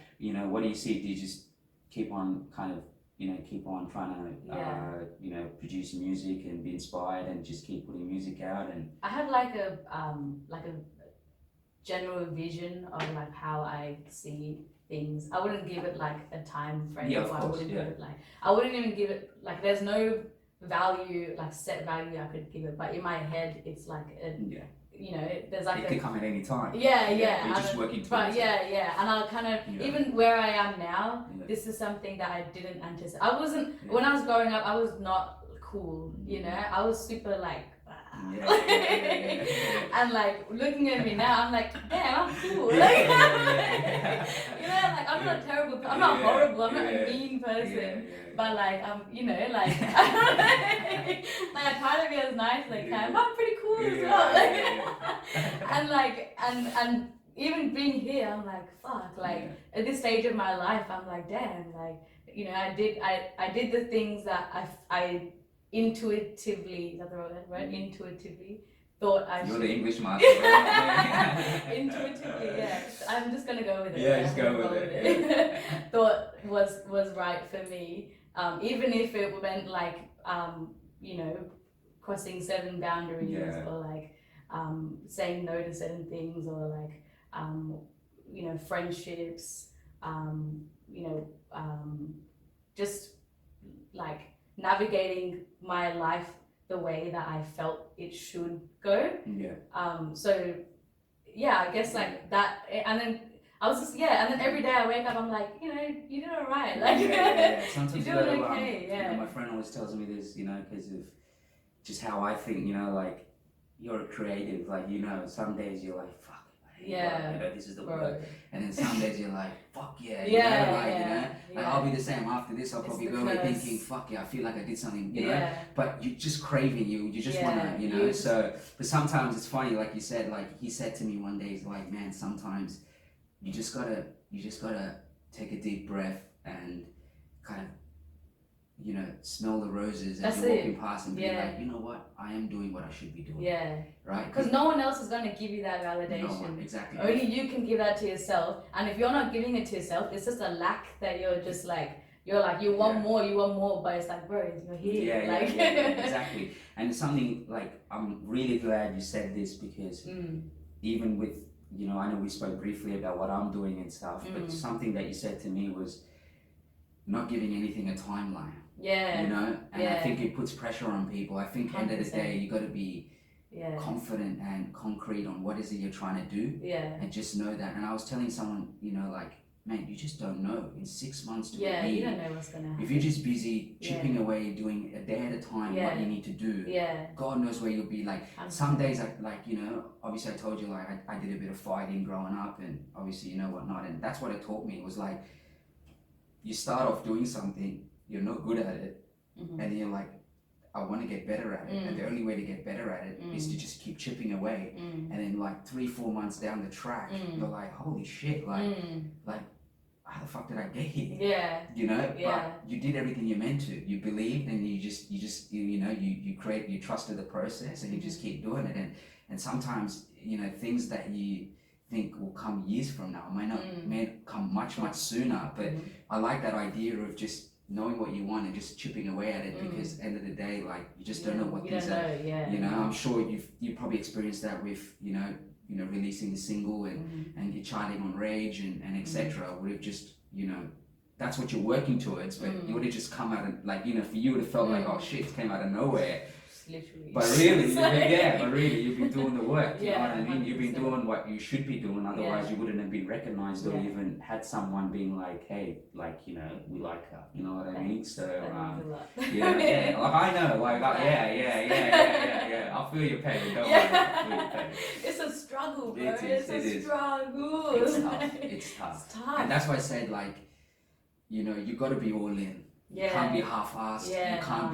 what do you see? Do you just keep on kind of keep on trying to, produce music and be inspired and just keep putting music out. And I have like a general vision of like how I see things. I wouldn't give it like a time frame. Yeah, of course, I wouldn't give it like, I wouldn't even give it like, there's no value, like set value I could give it, but in my head it's like there's like it could come at any time. Yeah. You're just working it. towards Yeah, and I'll kind of even where I am now. This is something that I didn't anticipate. I wasn't when I was growing up. I was not cool. I was super like. And like looking at me now, I'm like, damn, I'm cool. Like, like I'm not terrible. I'm not horrible. I'm not a mean person. But like like I try to be as nice as I can. But I'm pretty cool as well. And like and even being here, I'm like, fuck. Like at this stage of my life, I'm like, damn. Like I did the things that I intuitively, is that the right word? Intuitively thought I You're should. the English master. Intuitively, yeah. I'm just gonna go with it. Yeah, just go with it. Thought was right for me, even if it meant like crossing certain boundaries or like saying no to certain things or like friendships, just like navigating my life the way that I felt it should go. So I guess like that, and then I was just and then every day I wake up, I'm like, you did all right. Like Sometimes you're doing okay. My friend always tells me this, because of just how I think, like you're a creative, like some days you're like, fuck. This is the work, and then some days you're like, fuck and I'll be the same after this. I'll probably go away thinking, fuck yeah, I feel like I did something, but you're just craving, you just want to, so, but sometimes it's funny, like you said, like he said to me one day, he's like, man, sometimes you just gotta take a deep breath and kind of smell the roses as you're walking past and be like, you know what, I am doing what I should be doing. Right? Because no one else is going to give you that validation. No one, exactly. Only you can give that to yourself. And if you're not giving it to yourself, it's just a lack that you're just like, you want more, but it's like, bro, you're here. Exactly. And it's something like, I'm really glad you said this because even with, I know we spoke briefly about what I'm doing and stuff, but something that you said to me was not giving anything a timeline. And I think it puts pressure on people. I think 100%. End of the day, you got to be confident and concrete on what is it you're trying to do. And just know that. And I was telling someone, like, man, you just don't know. In 6 months to a year, you don't know what's going to happen. If you're just busy chipping away, doing a day at a time what you need to do, God knows where you'll be. Like, some days, obviously I told you, like, I did a bit of fighting growing up and obviously, whatnot. And that's what it taught me. It was like, you start off doing something, you're not good at it, and then you're like, I want to get better at it, and the only way to get better at it is to just keep chipping away, and then like 3-4 months down the track, you're like, holy shit, like how the fuck did I get here? But you did everything you meant to. You believed, and you trusted the process, and you just keep doing it, and sometimes things that you think will come years from now may come much sooner, but I like that idea of just knowing what you want and just chipping away at it, because at the end of the day, like, you just don't know what things are. I'm sure you probably experienced that with releasing the single and you're charting on Rage and etc. Would have just that's what you're working towards, but it would have just come out of, like, for you it would have felt like, oh shit, it came out of nowhere. Literally. But really, you've been doing the work. You know what I mean? 100%. You've been doing what you should be doing. Otherwise, you wouldn't have been recognized or even had someone being like, "Hey, like, we like her." You know what I mean? So, like, I know, like, yeah. I'll feel your pain. Don't worry, I'll feel your pain. It's a struggle, bro. It is. Struggle. It's tough. And that's why I said, like, you got to be all in. You can't be half-assed. You can't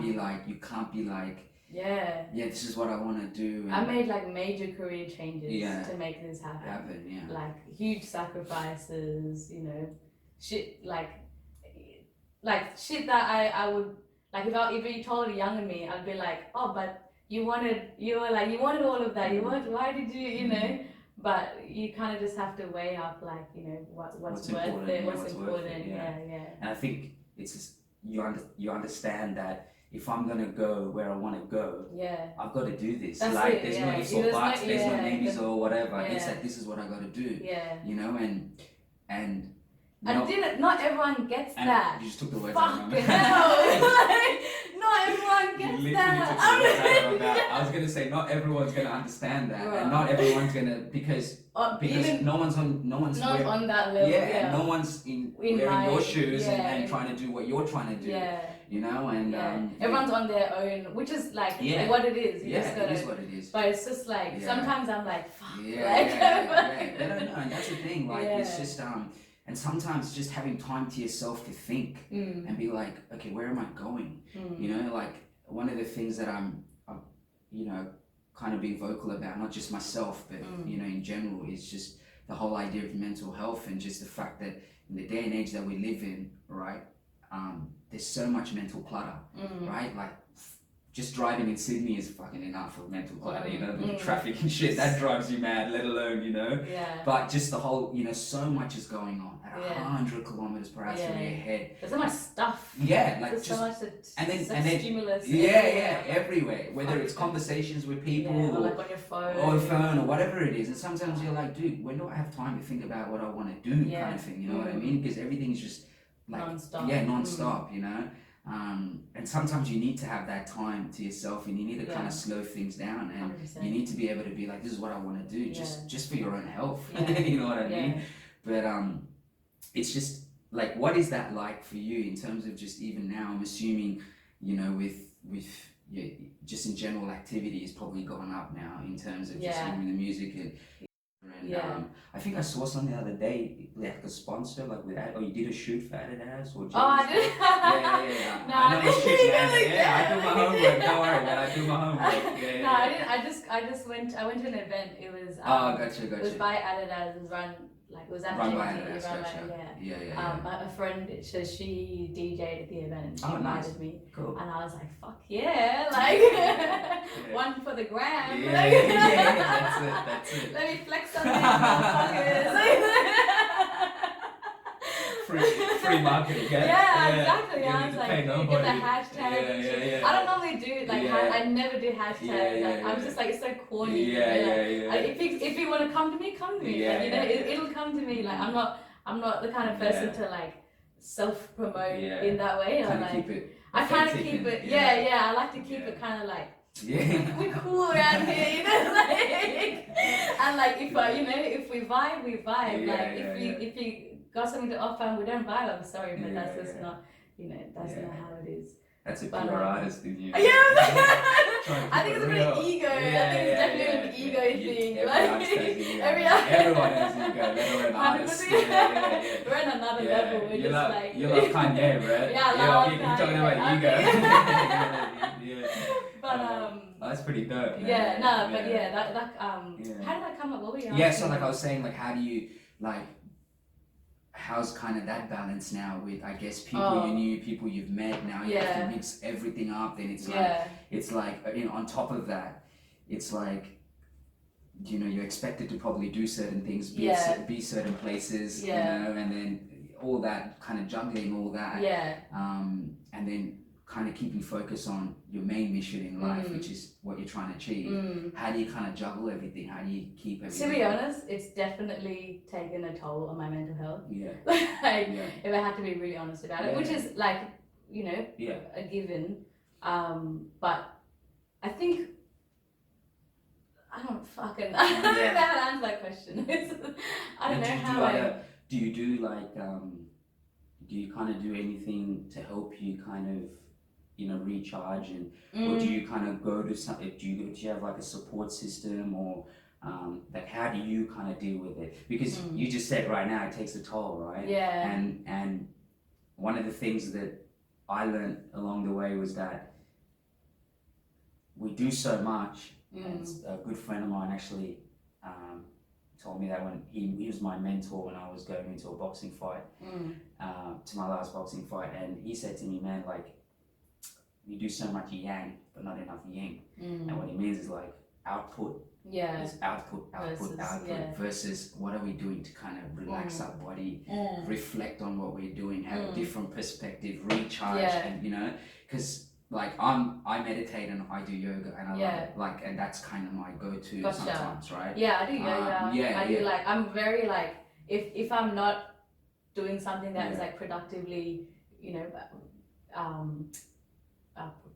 be like. This is what I want to do. I made like major career changes to make this happen. Like huge sacrifices, shit like shit that I would like if you told a younger me, I'd be like, oh, but you wanted all of that. Why did you But you kind of just have to weigh up, like, what's worth it, what's important. And I think it's just, you understand that if I'm gonna go where I want to go, I've got to do this. That's like it, there's no ifs or buts, there's no maybes or whatever. Yeah. It's like this is what I got to do. Yeah. You know, and not everyone gets that. You just took the words Fuck out of my mouth. hell. Not everyone gets You that. literally took the words out of my mouth. I was gonna say not everyone's gonna understand that, and not everyone's gonna because no one's not on that level. Yeah, and no one's wearing your shoes and trying to do what you're trying to do. Yeah. You know, and everyone's on their own, which is like what it is. You just gotta, it is what it is. But it's just like sometimes I'm like, fuck. I don't know, and that's the thing. Like it's just and sometimes just having time to yourself to think and be like, okay, where am I going? You know, like one of the things that I'm you know, kind of being vocal about, not just myself, but you know, in general, is just the whole idea of mental health and just the fact that in the day and age that we live in, right? There's so much mental clutter, right? Like just driving in Sydney is fucking enough of mental clutter, you know, the traffic and shit, that drives you mad, let alone, you know, but just the whole, you know, so much is going on at 100 kilometers per hour through your head. There's so much stuff. Yeah, like there's just, so much and then stimulus. Everywhere, whether it's conversations with people or like on your phone, or whatever it is. And sometimes you're like, dude, when do I have time to think about what I want to do, kind of thing, you know what I mean? Because everything's just like non-stop, you know. And sometimes you need to have that time to yourself, and you need to kind of slow things down, and 100%. you need to be able to be like, this is what I want to do, just for your own health. You know what I mean? But it's just like, what is that like for you in terms of just even now? I'm assuming, you know, with just in general activity has probably gone up now in terms of just doing the music and I think I saw something the other day, like a sponsor, like with that, or you did a shoot for Adidas or I did. Yeah. No, I do my homework. Don't worry, man. I do my homework. No, I didn't. I went to an event. It was gotcha. It was by Adidas and it was actually run by Adidas. A friend, she DJ'd at the event and she invited me. Cool. And I was like, fuck yeah, like one for the gram. That's it. Let me flex on these motherfuckers. Free marketing, exactly. I was like, get the hashtag. I don't normally do I never do hashtags. I was just like, it's so corny. If you want to come to me, come to me. You know, it'll come to me. Like I'm not the kind of person to like self-promote in that way. I kind of keep it. I like to keep it kind of like. We're cool around here, you know, and like if we vibe, we vibe. If you got something to offer and we don't vibe, I'm sorry, but that's just not, you know, that's not how it is. That's a pure artist in you. I think it's a bit of ego. I think it's definitely an ego thing. Everyone has ego, let alone artists. We're on another level. We're just like you love Kanye, right? I love Kanye. You're talking about ego. But that's pretty dope. Man. How did that come up? What were you asking? Yeah, so like I was saying, like how do you how's kind of that balance now with, I guess, people you knew, people you've met, now you have to mix everything up, then it's like, you know, on top of that, it's like, you know, you're expected to probably do certain things, be certain places, you know, and then all that kind of juggling, all that, and then kind of keeping focus on your main mission in life, which is what you're trying to achieve. How do you kind of juggle everything? How do you keep everything? To be honest, it's definitely taken a toll on my mental health. If I had to be really honest about it, which is like, you know, a given. But I think I don't know how to answer that question. I don't know how do you do like do you kind of do anything to help you kind of, you know, recharge, and or do you kind of go to something? Do you have like a support system, or like how do you kind of deal with it? Because you just said right now it takes a toll, right? And one of the things that I learned along the way was that we do so much. And a good friend of mine actually told me that when he was my mentor when I was going into a boxing fight, to my last boxing fight, and he said to me, man, like, you do so much yang but not enough yin. And what he means is like, output. Yeah. It's output versus what are we doing to kind of relax our body, reflect on what we're doing, have a different perspective, recharge, and you know, because like I meditate and I do yoga and I love it, like, and that's kind of my go-to sometimes, right? Yeah, I do yoga. I do like, I'm very like, if I'm not doing something that is like productively, you know,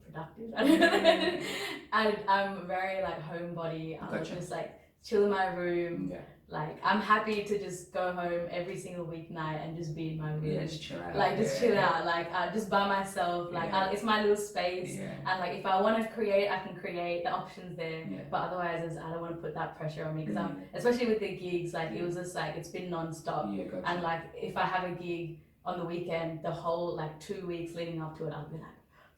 productive. I'm very like homebody. I'll just like chill in my room. Like I'm happy to just go home every single weeknight and just be in my room. Just chill out. Like just chill out. Like just by myself. Like it's my little space. And like if I want to create, I can create. The options there. But otherwise, I don't want to put that pressure on me because I'm, especially with the gigs. Like it was just like it's been non-stop. And like if I have a gig on the weekend, the whole like 2 weeks leading up to it, I'll be like,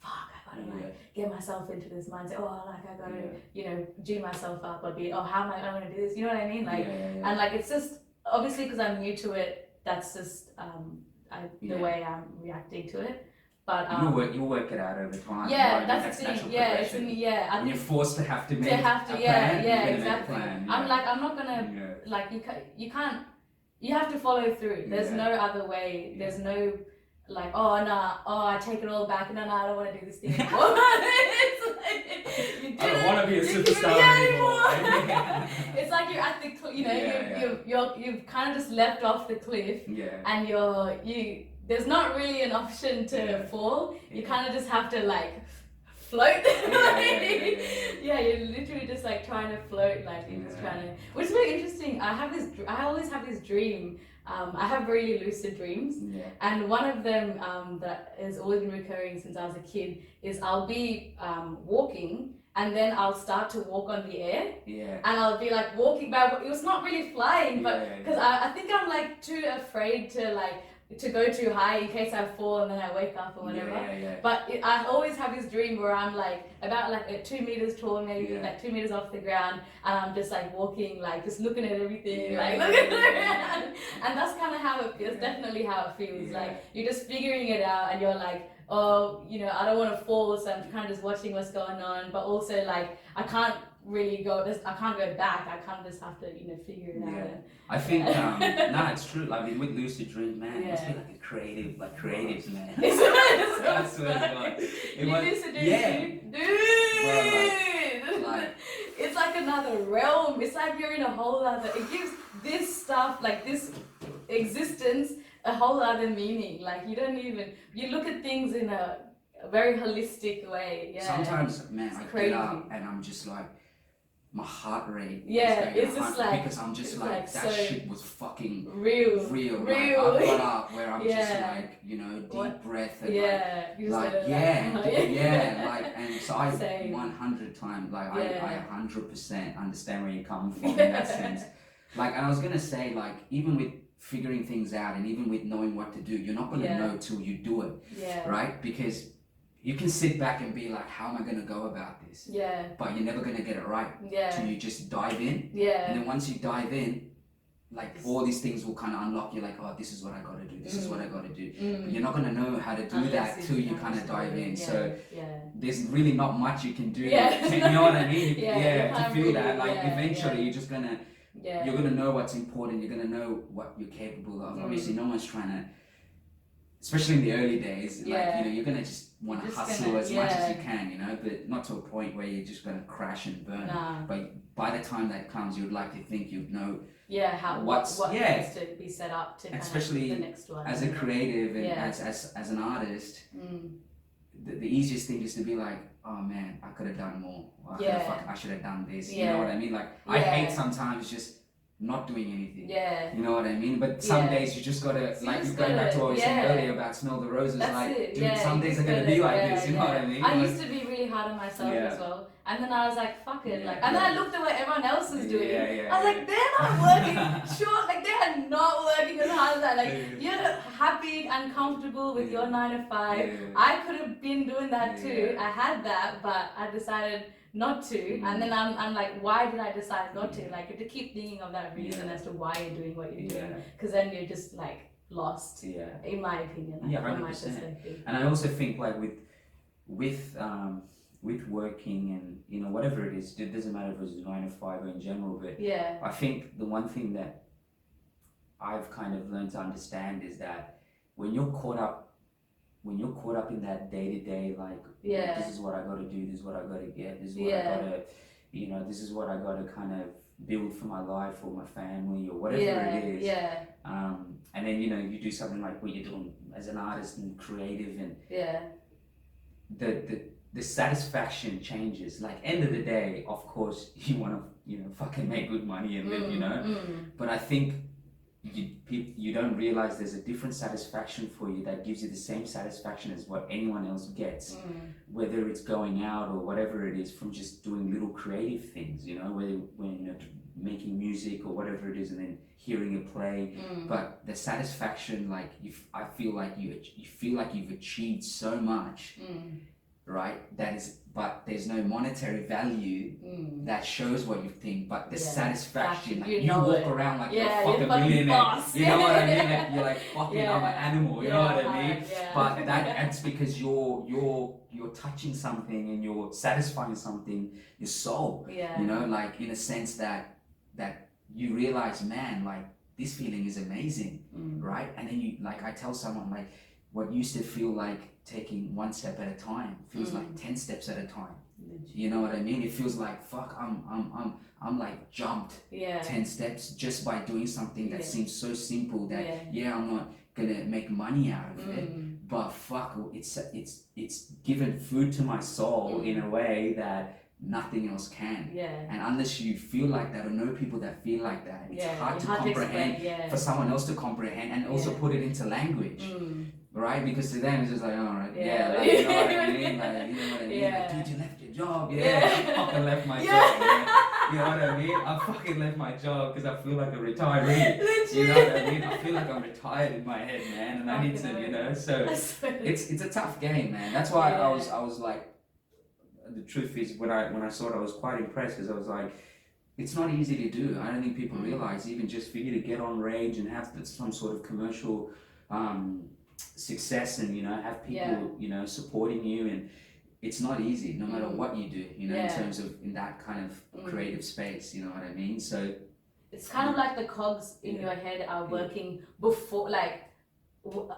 fuck, I gotta like get myself into this mindset. Oh, like I gotta, you know, G myself up. I'd be, oh, how am I gonna do this? You know what I mean? Like, and like it's just obviously because I'm new to it. That's just the way I'm reacting to it. But you'll work it out over time. Yeah, right? that's the thing. Yeah, it's in, I think you're forced to have to make a plan, exactly. I'm like, I'm not gonna like you can't. You have to follow through. There's no other way. There's no like, oh no, I take it all back. No, I don't want to do this thing anymore. I don't want to be a superstar anymore. It's like you're at the, you know, you've kind of just leapt off the cliff, and there's not really an option to fall. You kind of just have to like float. You're literally just like trying to float, like you're just trying to, which is really interesting. I always have this dream. I have really lucid dreams, and one of them that has always been recurring since I was a kid is I'll be walking and then I'll start to walk on the air, and I'll be like walking back. It was not really flying, but because I think I'm like too afraid to go too high in case I fall and then I wake up or whatever. But I always have this dream where I'm like about like 2 meters tall, maybe like 2 meters off the ground, and I'm just like walking, like just looking at everything, like looking around. And that's kind of how it feels. Definitely how it feels. Like you're just figuring it out, and you're like, oh, you know, I don't want to fall, so I'm kind of just watching what's going on. But also like I can't really go. I can't go back. I kind of just have to, you know, figure it out. I think no, it's true. Like with lucid dreams, man, it must be like a creative, man. I swear to God. Lucid dreams, dude. Like, it's like another realm. It's like you're in a whole other. It gives this stuff, like this existence, a whole other meaning. Like you look at things in a very holistic way. Sometimes, man, I get up and I'm just like, my heart rate it's just like, because I'm just like that so shit was fucking real. Like, I got up where I'm just like, you know, deep breath and like and so I 100 times like I 100% understand where you're coming from in that sense. Like, and I was gonna say, like, even with figuring things out and even with knowing what to do, you're not gonna know till you do it, right? Because you can sit back and be like, how am I going to go about this? But you're never going to get it right till you just dive in. And then once you dive in, like all these things will kind of unlock you, like, oh, this is what I got to do. This is what I got to do. But you're not going to know how to do that till you kind of dive in. So there's really not much you can do. You know what I mean? To feel that. Like eventually you're just going to, you're going to know what's important. You're going to know what you're capable of. Obviously no one's trying to, especially in the early days, like, you know, you're going to just want to hustle as much as you can, you know, but not to a point where you're just going to crash and burn. But by the time that comes, you'd like to think you'd know what needs to be set up to especially kind of the next one. As a creative and as an artist, the easiest thing is to be like, oh man, I could have done more. I should have done this. You know what I mean? Like, I hate sometimes just not doing anything. You know what I mean? But some days you just gotta, so like, going back to what we were saying earlier about smell the roses, that's like, dude, some days are gonna be like this, you know what I mean? I used to be really hard on myself as well. And then I was like, fuck it. Like, and then I looked at what everyone else is doing. I was like, they're not working. Sure, like, they are not working as hard as that. Like, you're happy and comfortable with your 9 to 5. I could have been doing that too. I had that, but I decided not to, and then I'm like, why did I decide not to? Like, you have to keep thinking of that reason as to why you're doing what you're doing, because then you're just like lost. In my opinion, like, 100%. And I also think like with with working and, you know, whatever it is, it doesn't matter if it's 9 to 5 or in general, but Yeah. I think the one thing that I've kind of learned to understand is that when you're caught up in that day-to-day, like, Yeah. this is what I got to do, this is what I got to get, this is what I got to, you know, this is what I got to kind of build for my life or my family or whatever it is. Yeah. And then, you know, you do something like what you're doing as an artist and creative, and the satisfaction changes. Like, end of the day, of course, you want to, you know, fucking make good money and live, you know. But I think you don't realize there's a different satisfaction for you that gives you the same satisfaction as what anyone else gets, whether it's going out or whatever it is, from just doing little creative things, you know, whether when, you know, making music or whatever it is, and then hearing a play. But the satisfaction, like, I feel like you feel like you've achieved so much, right? That is, but there's no monetary value that shows what you think, but the satisfaction, like, you walk around like you're a fucking millionaire, boss. You know what I mean? Like, you're like, fucking, I'm an animal, you know what I mean? But that's because you're touching something and you're satisfying something, your soul, you know, like, in a sense that you realize, man, like, this feeling is amazing, right? And then you, like, I tell someone, like, what used to feel like taking one step at a time feels like 10 steps at a time. You know what I mean? It feels like, fuck, I'm like jumped 10 steps just by doing something that seems so simple that I'm not gonna make money out of it, but fuck, it's given food to my soul in a way that nothing else can. And unless you feel like that or know people that feel like that, it's hard to comprehend, for someone else to comprehend and also put it into language. Right? Because to them it's just like, all right, like, you know what I mean? Like, you know what I mean? Like, dude, you left your job. I fucking left my job, man. You know what I mean? I fucking left my job because I feel like a retiree. You know what I mean? I feel like I'm retired in my head, man, and I need to, you know. So it's a tough game, man. That's why I was like, the truth is, when I saw it, I was quite impressed, because I was like, it's not easy to do. I don't think people realize, even just for you to get on Rage and have some sort of commercial success, and, you know, have people you know, supporting you, and it's not easy no matter what you do, you know, in terms of in that kind of creative space, you know what I mean? So it's kind of like the cogs in your head are working before, like,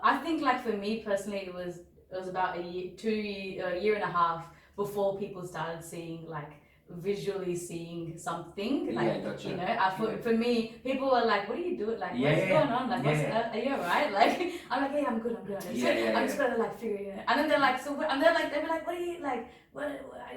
I think, like, for me personally, it was about a year and a half before people started seeing, like, visually seeing something, like, gotcha. You know, for me, people were like, what are you doing, like, what's going on, like, are you alright? Like, I'm like, hey, I'm good, I'm just gonna, like, figure it out. And then they're like, so, and they're like, they were like, what are you, like, what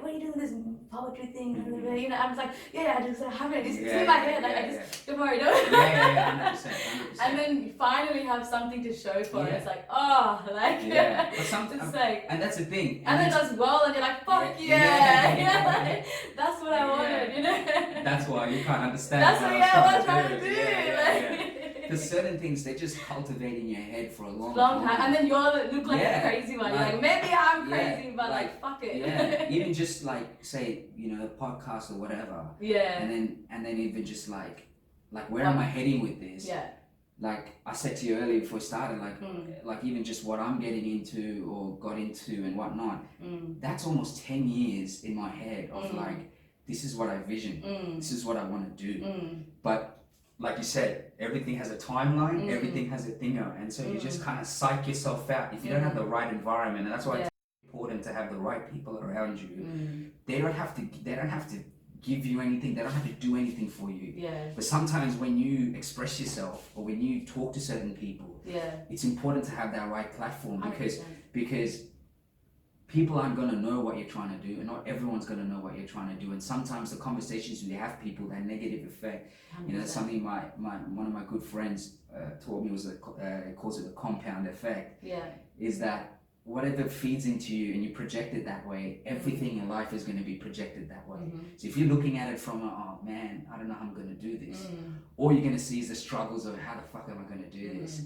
are you doing with this poetry thing? You know, I was like, I just have it, it's in my head, like, I just, don't worry, don't. 100%. And then you finally have something to show for it. It's like, oh, like, but something, it's like, and that's the thing. And then it does well, and you're like, fuck like, that's what I wanted, you know. That's why you can't understand. That's what I'm trying to do. Because certain things, they just cultivate in your head for a long time. And then you all look like a crazy one. You're like, maybe I'm crazy, but like, fuck it. Even just like, say, you know, a podcast or whatever. And then even just like where am I heading with this? Like I said to you earlier before we started, like even just what I'm getting into or got into and whatnot, that's almost 10 years in my head of like, this is what I vision, this is what I want to do. But like you said, everything has a timeline, everything has a thinger, and so you just kind of psych yourself out if you don't have the right environment. And that's why it's important to have the right people around you. They don't have to give you anything, they don't have to do anything for you. But sometimes when you express yourself or when you talk to certain people, it's important to have that right platform, because people aren't going to know what you're trying to do, and not everyone's going to know what you're trying to do. And sometimes the conversations we have people, that negative effect, 100%. You know, that's something one of my good friends taught me, was calls it a compound effect. Is that whatever feeds into you and you project it that way, everything in life is going to be projected that way. So if you're looking at it from oh man, I don't know how I'm going to do this, all you're going to see is the struggles of how the fuck am I going to do this.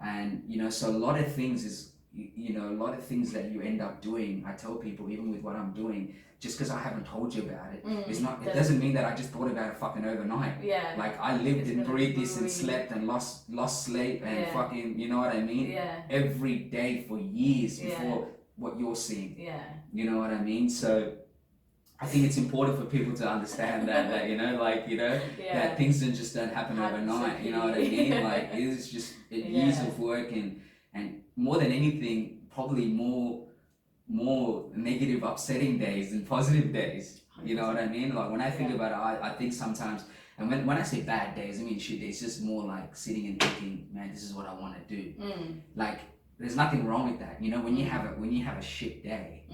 And you know, so a lot of things is, you know, a lot of things that you end up doing, I tell people, even with what I'm doing, just because I haven't told you about it, it's not, it doesn't mean that I just thought about it fucking overnight. Like I lived and breathed this and slept and lost sleep and fucking, you know what I mean? Every day for years before what you're seeing. You know what I mean? So I think it's important for people to understand that you know, like, you know, that things don't happen overnight. You know what I mean? Like, it's just years of work, and more than anything, probably more negative, upsetting days than positive days. You know what I mean? Like, when I think about it, I think sometimes, and when I say bad days, I mean shit. It's just more like sitting and thinking, man, this is what I want to do. Like, there's nothing wrong with that. You know, when you have a shit day,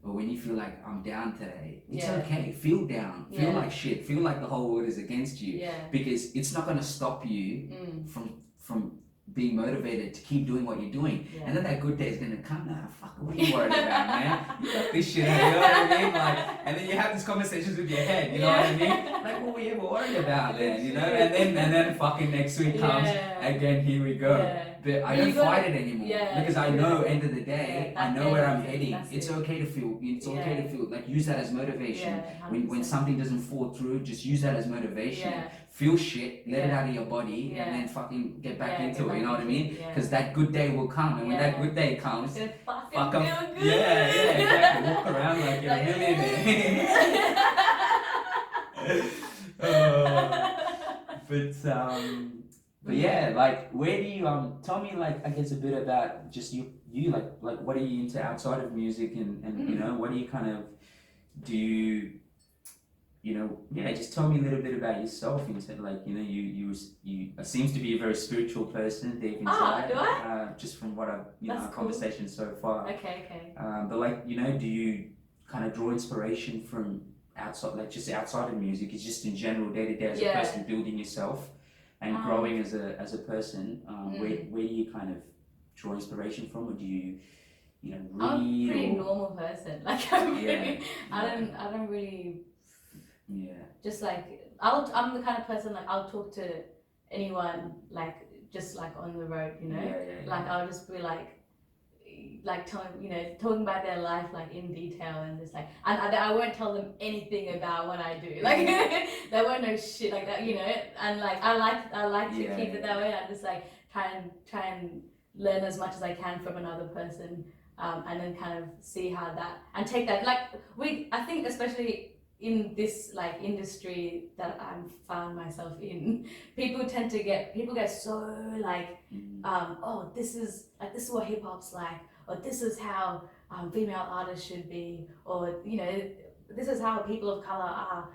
or when you feel like I'm down today, it's okay. Feel down. Feel like shit. Feel like the whole world is against you. Because it's not gonna stop you from being motivated to keep doing what you're doing. And then that good day is gonna come. Nah, fuck, what are you worried about, man? You got this shit, you know what I mean? Like, and then you have these conversations with your head, you know what I mean? Like, what were you ever worried about then, you know? And then fucking next week comes, again, here we go. But I don't fight it anymore, because I know, end of the day, I know where I'm heading. It's okay to feel, like, use that as motivation. When something doesn't fall through, just use that as motivation. Feel shit, let it out of your body, and then fucking get back into it, you know what I mean? Because that good day will come, and when that good day comes, fuck feel good. Exactly. Walk around like you're a millionaire. But yeah, like, where do you tell me, like, I guess a bit about just you like what are you into outside of music, and you know, what do you kind of do? You know, just tell me a little bit about yourself. Into, like, you know, you seems to be a very spiritual person, deep inside. Do I? Just from what I've, That's our cool. conversation so far. Okay. But, like, you know, do you kind of draw inspiration from outside, like just outside of music? It's just in general, day to day, as a person, building yourself and growing as a person. Where do you kind of draw inspiration from, or do you know, read? I'm a pretty normal person. Like, I'm really, I don't really. Just like, I'm the kind of person, like, I'll talk to anyone, like, just like on the road, you know. Like, I'll just be like telling, you know, talking about their life, like, in detail, and just like, and I won't tell them anything about what I do, like, they won't know shit like that, you know. And like, I like to keep it that way. I just like try and learn as much as I can from another person, and then kind of see how that, and take that, like, I think especially in this, like, industry that I've found myself in, people get so like, oh, this is what hip hop's like, or this is how female artists should be, or, you know, this is how people of color are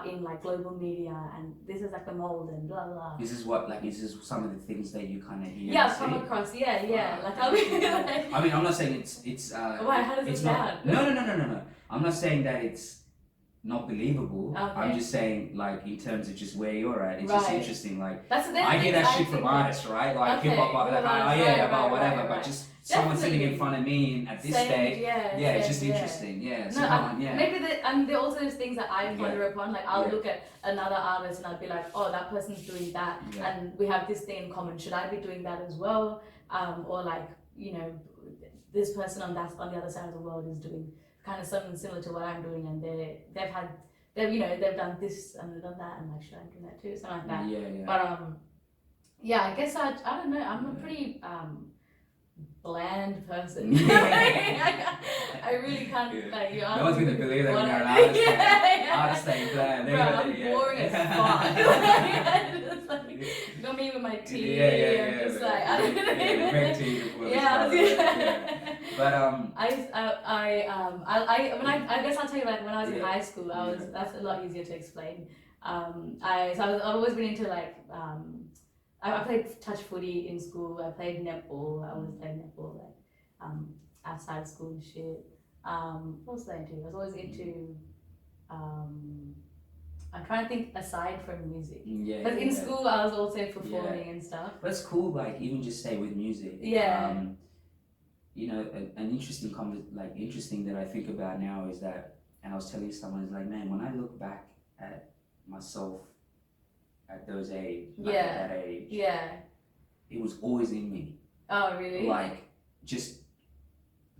in, like, global media, and this is like the mold, and blah blah. This is some of the things that you kind of hear. Come across. Like, I'll be like, I mean, I'm not saying it's. Why? How does it sound? No. I'm not saying that it's not believable. Okay. I'm just saying, like, in terms of just where you're at, it's just interesting. Like, that's I hear that shit from artists, right? Like, hip hop, about whatever, but just someone sitting in front of me at this stage, it's just interesting. Maybe there also those things that I ponder upon. Like, I'll look at another artist and I'll be like, oh, that person's doing that, and we have this thing in common. Should I be doing that as well? Or, like, you know, this person on the other side of the world is doing kind of something similar to what I'm doing, and they've done this and they've done that, and like, should I do that too? Something like that. But I guess I don't know. I'm a pretty bland person. I really can't, like, you know. No one's gonna believe that when you're an artist. Artist ain't bland. Bro, I'm boring as fuck. Like, got me with my tea. I'm just like, I don't know. Great tea before But I guess I'll tell you, like, when I was in high school, that's a lot easier to explain. I've always been into, like, I played touch footy in school. I played netball. I always played netball, like, outside of school and shit. What was I into? I was always into. I'm trying to think aside from music. But in school, I was also performing and stuff. That's cool. Like, even just say with music. You know, an interesting interesting that I think about now is that, and I was telling someone, is like, man, when I look back at myself at those age, at that age, it was always in me. Oh, really? Like, just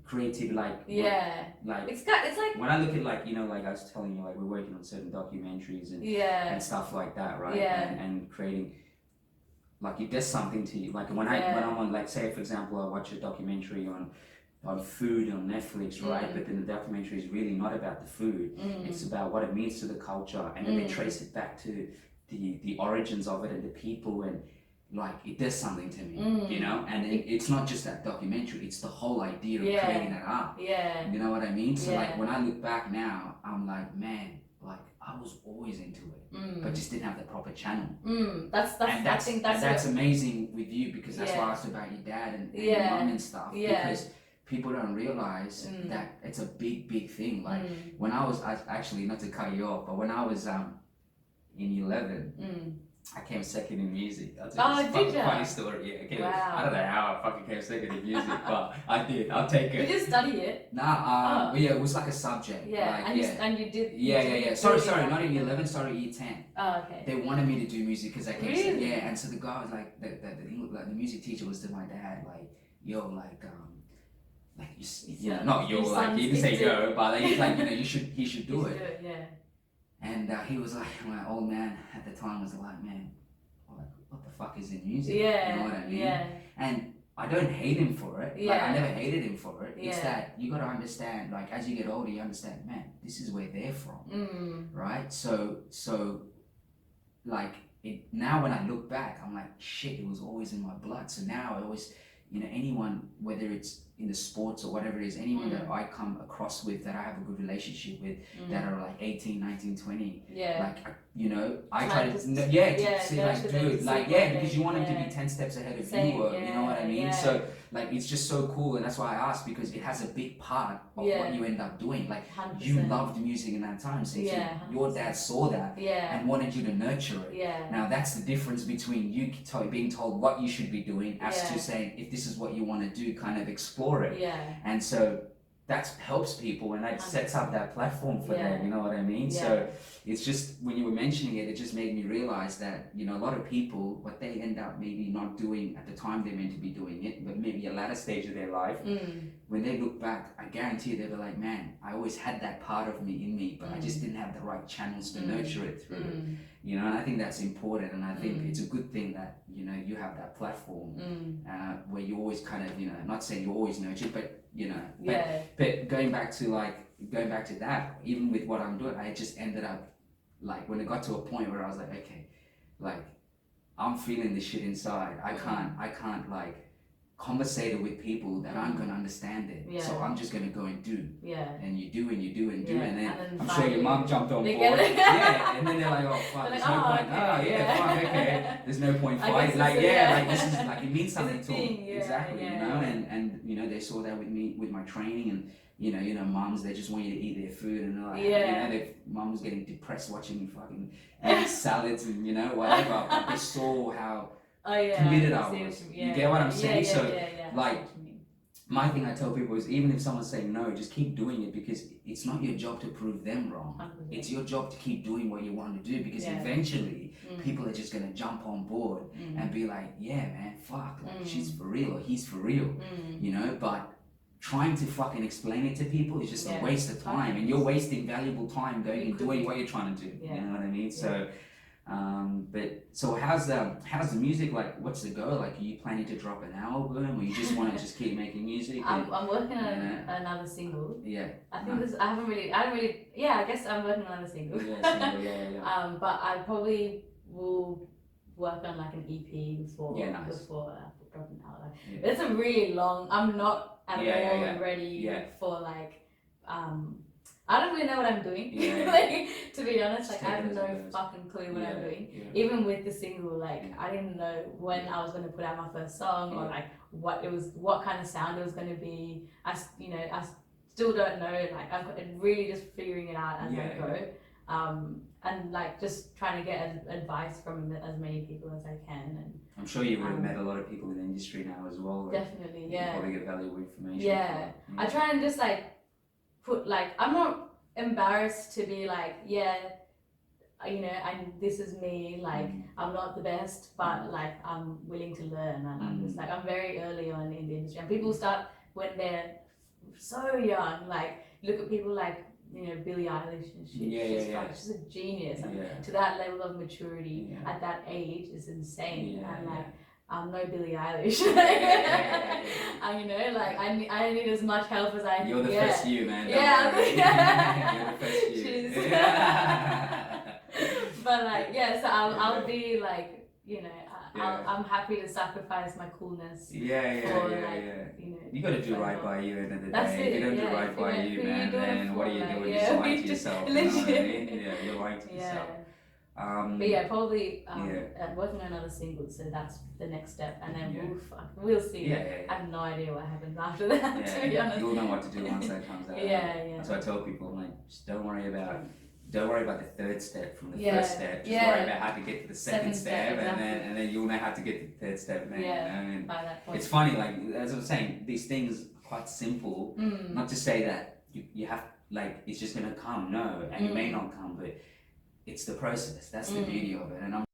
creative, like, like, it's like, when I look at, like, you know, like I was telling you, like, we're working on certain documentaries and stuff like that, right? And creating, like, it does something to you. Like, when I'm on, like, say for example, I watch a documentary on on food on Netflix, right? But then the documentary is really not about the food. It's about what it means to the culture, and then they trace it back to the origins of it and the people, and like it does something to me, you know. And it's not just that documentary; it's the whole idea of creating that art. Yeah. You know what I mean? So like when I look back now, I'm like, man, like I was always into it, but just didn't have the proper channel. That's amazing with you, because that's why I asked about your dad and your mum and stuff, because people don't realize that it's a big thing. Like when I was actually, not to cut you off, but when I was in 11, I came second in music. That's a funny story. Yeah, I don't know how I fucking came second in music, but I did. I'll take it. Did you study it? Nah, yeah, it was like a subject. Yeah, like, and you did. Yeah. Sorry, not in year 11. Sorry, year 10. Oh, okay. They wanted me to do music because I came really? second. Yeah, and so the guy was like, the music teacher was to my dad, like, yo, like you know, not yo, like he didn't say yo, but like, you know, he should do it. Yeah. And he was like, my old man at the time was like, man, like, what the fuck is in music? Yeah. You know what I mean? Yeah. And I don't hate him for it. Yeah. Like, I never hated him for it. It's that you got to understand, like, as you get older, you understand, man, this is where they're from, right? So, like, now when I look back, I'm like, shit, it was always in my blood. So now I always, you know, anyone, whether it's in the sports or whatever it is, anyone that I come across with that I have a good relationship with, that are like 18, 19, 20, like, you know, I try to, see like, dude, like, because you want them to be 10 steps ahead of you, or, you know what I mean? So, like, it's just so cool, and that's why I asked, because it has a big part of what you end up doing. Like, 100%. you loved music in that time, so your dad saw that and wanted you to nurture it. Now, that's the difference between you being told what you should be doing, as to saying, if this is what you want to do, kind of explore it. And so that helps people, and that sets up that platform for them, you know what I mean? So it's just, when you were mentioning it, it just made me realize that, you know, a lot of people, what they end up maybe not doing at the time they're meant to be doing it, but maybe a latter stage of their life, when they look back, I guarantee you, they'll be like, man, I always had that part of me in me, but I just didn't have the right channels to nurture it through. You know, and I think that's important, and I think it's a good thing that, you know, you have that platform where you always kind of, you know, not saying you always nurture, but, you know, but going back to that, even with what I'm doing, I just ended up, like, when it got to a point where I was like, okay, like, I'm feeling this shit inside. I can't like conversate with people that aren't going to understand it. So I'm just going to go and do. And you do, and then I'm sure your mom jumped on board. And then they're like, oh fuck, there's no point. Fuck, okay, there's no point fighting. Like, like, this is like, it means something to them. Exactly, you know, and you know, they saw that with me, with my training, and you know, moms, they just want you to eat their food, and they're like, you know, mom's getting depressed watching me fucking eat salads and, you know, whatever, but they saw how committed I was. You get what I'm saying? Like, my thing I tell people is, even if someone's saying no, just keep doing it, because it's not your job to prove them wrong. 100%. It's your job to keep doing what you want to do, because eventually people are just going to jump on board and be like, yeah, man, fuck, like, she's for real, or he's for real, you know, but trying to fucking explain it to people is just a waste of time, and you're wasting valuable time going and doing what you're trying to do. You know what I mean? So, but so how's the music, like, what's the goal? Like, are you planning to drop an album, or you just want to just keep making music? I'm working on another single. I think I don't really, I guess I'm working on another single. But I probably will work on like an EP before dropping out. It's a really long, I'm not at all ready for like, I don't really know what I'm doing. Like, to be honest, like, I have no fucking clue what I'm doing. Even with the single, like, I didn't know when I was going to put out my first song, or like what kind of sound it was going to be. I still don't know. Like, I'm really just figuring it out as I go. And like, just trying to get advice from as many people as I can. And I'm sure you would have met a lot of people in the industry now as well. Like, definitely, you probably get valuable information. I try and just like put, like, I'm not embarrassed to be like, you know, and this is me, like, I'm not the best, but like, I'm willing to learn, and I'm just like, I'm very early on in the industry, and people start when they're so young. Like, look at people like, you know, Billie Eilish, and she's a genius, and to that level of maturity at that age is insane. And like, I'm no Billie Eilish. Yeah. You know, like I need as much help as I can You're the get. first you, man. Yeah. You're the first you. Cheers. But like, yeah, so I'll be like, you know, I'm happy to sacrifice my coolness. For, like, you know, You gotta do right by you at the end of the That's day. it, If you don't do yeah. right by you, Who you man, doing it then what are for, you like, doing? yeah, You're lying to just yourself. You know what I legit. mean? Yeah, you're lying to yourself. But yeah, probably working on another single, so that's the next step, and then we'll see. I have no idea what happens after that. To be honest, you'll know what to do once that comes out. That's what I tell people. I'm like, just don't worry about the third step from the first step. Just worry about how to get to the second step, exactly. and then you'll know how to get to the third step. Then, you know? And by that point. It's funny, like as I was saying, these things are quite simple. Not to say that you have like it's just gonna come. No, and it may not come, but it's the process. That's the beauty of it. And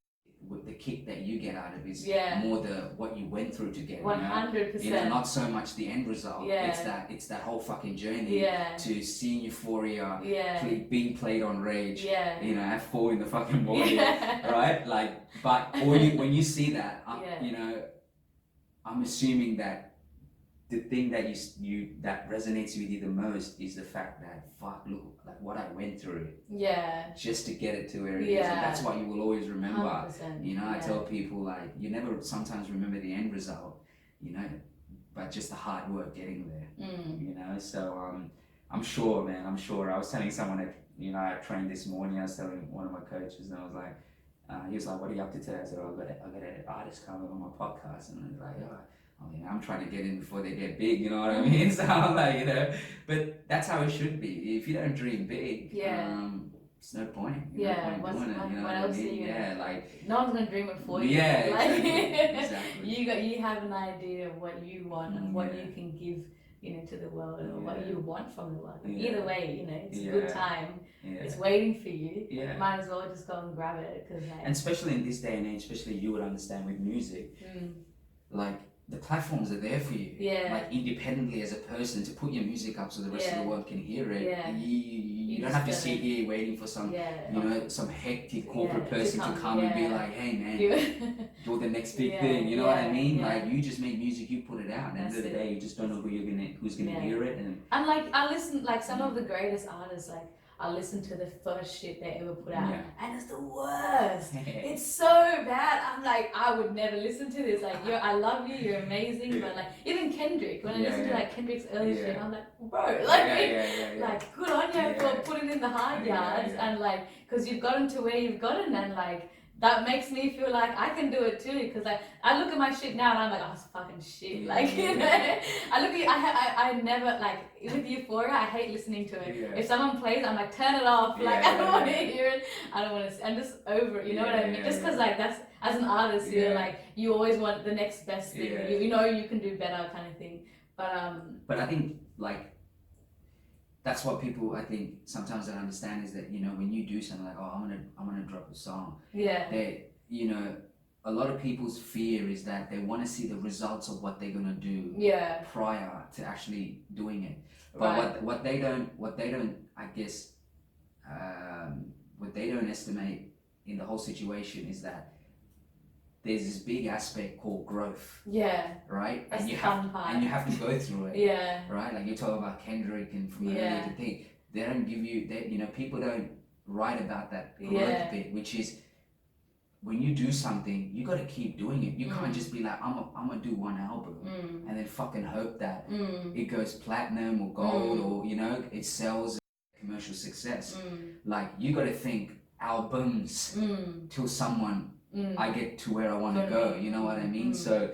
with the kick that you get out of it is more what you went through to get. 100%. You know, not so much the end result. It's that whole fucking journey to seeing Euphoria being played on Rage. You know, at 4 in the fucking morning, right? Like, but when you see that, you know, I'm assuming that the thing that you that resonates with you the most is the fact that look like what I went through just to get it to where it is, and that's what you will always remember. 100%. You know, I tell people like you never sometimes remember the end result, you know, but just the hard work getting there. You know, so I'm sure, man, I was telling someone that, you know, I trained this morning. I was telling one of my coaches, and I was like, he was like, what are you up to today? I said, I got an artist coming on my podcast, and I was like, I'm trying to get in before they get big, you know what I mean? So I'm like, you know, but that's how it should be. If you don't dream big, it's no point. What else are you gonna? Like no one's gonna dream it for you. Exactly. You have an idea of what you want and what you can give, you know, to the world, or what you want from the world. Either way, you know, it's a good time. It's waiting for you. Might as well just go and grab it, because and especially in this day and age, especially you would understand with music, like. The platforms are there for you, like independently as a person, to put your music up so the rest of the world can hear it. You don't have to sit here waiting for some, you know, some hectic corporate person to come and be like, hey man, you're the next big thing. You know what I mean? Like you just make music, you put it out. At the end of the day, you just don't know who's gonna hear it. And like I listen, like some of the greatest artists, like. I listen to the first shit they ever put out, and it's the worst. It's so bad. I'm like, I would never listen to this. Like, I love you, you're amazing, but like, even Kendrick, when I listen to like Kendrick's early shit, I'm like, bro, like, good on you for putting in the hard yards, and like, cause you've gotten to where you've gotten, and like. That makes me feel like I can do it too, because like I look at my shit now and I'm like, oh, it's fucking shit. Like, you know, I look at I never, like with Euphoria, I hate listening to it. If someone plays, I'm like, turn it off. Like I don't want to hear it. I don't want to. I'm just over it. You know what I mean? Just because like that's as an artist, you're like you always want the next best thing. You know you can do better, kind of thing. But I think like. That's what people, I think, sometimes don't understand is that, you know, when you do something like, oh, I'm gonna drop a song. They, you know, a lot of people's fear is that they want to see the results of what they're gonna do prior to actually doing it. But what they don't, I guess, what they don't estimate in the whole situation is that there's this big aspect called growth. Right? That's and you have to go through it. Right? Like you talk about Kendrick and from earlier to think. They don't give you that, you know, people don't write about that growth bit, which is when you do something, you gotta keep doing it. You can't just be like, I'm gonna do one album and then fucking hope that it goes platinum or gold or, you know, it sells commercial success. Like you gotta think albums till someone I get to where I want to go, you know what I mean? So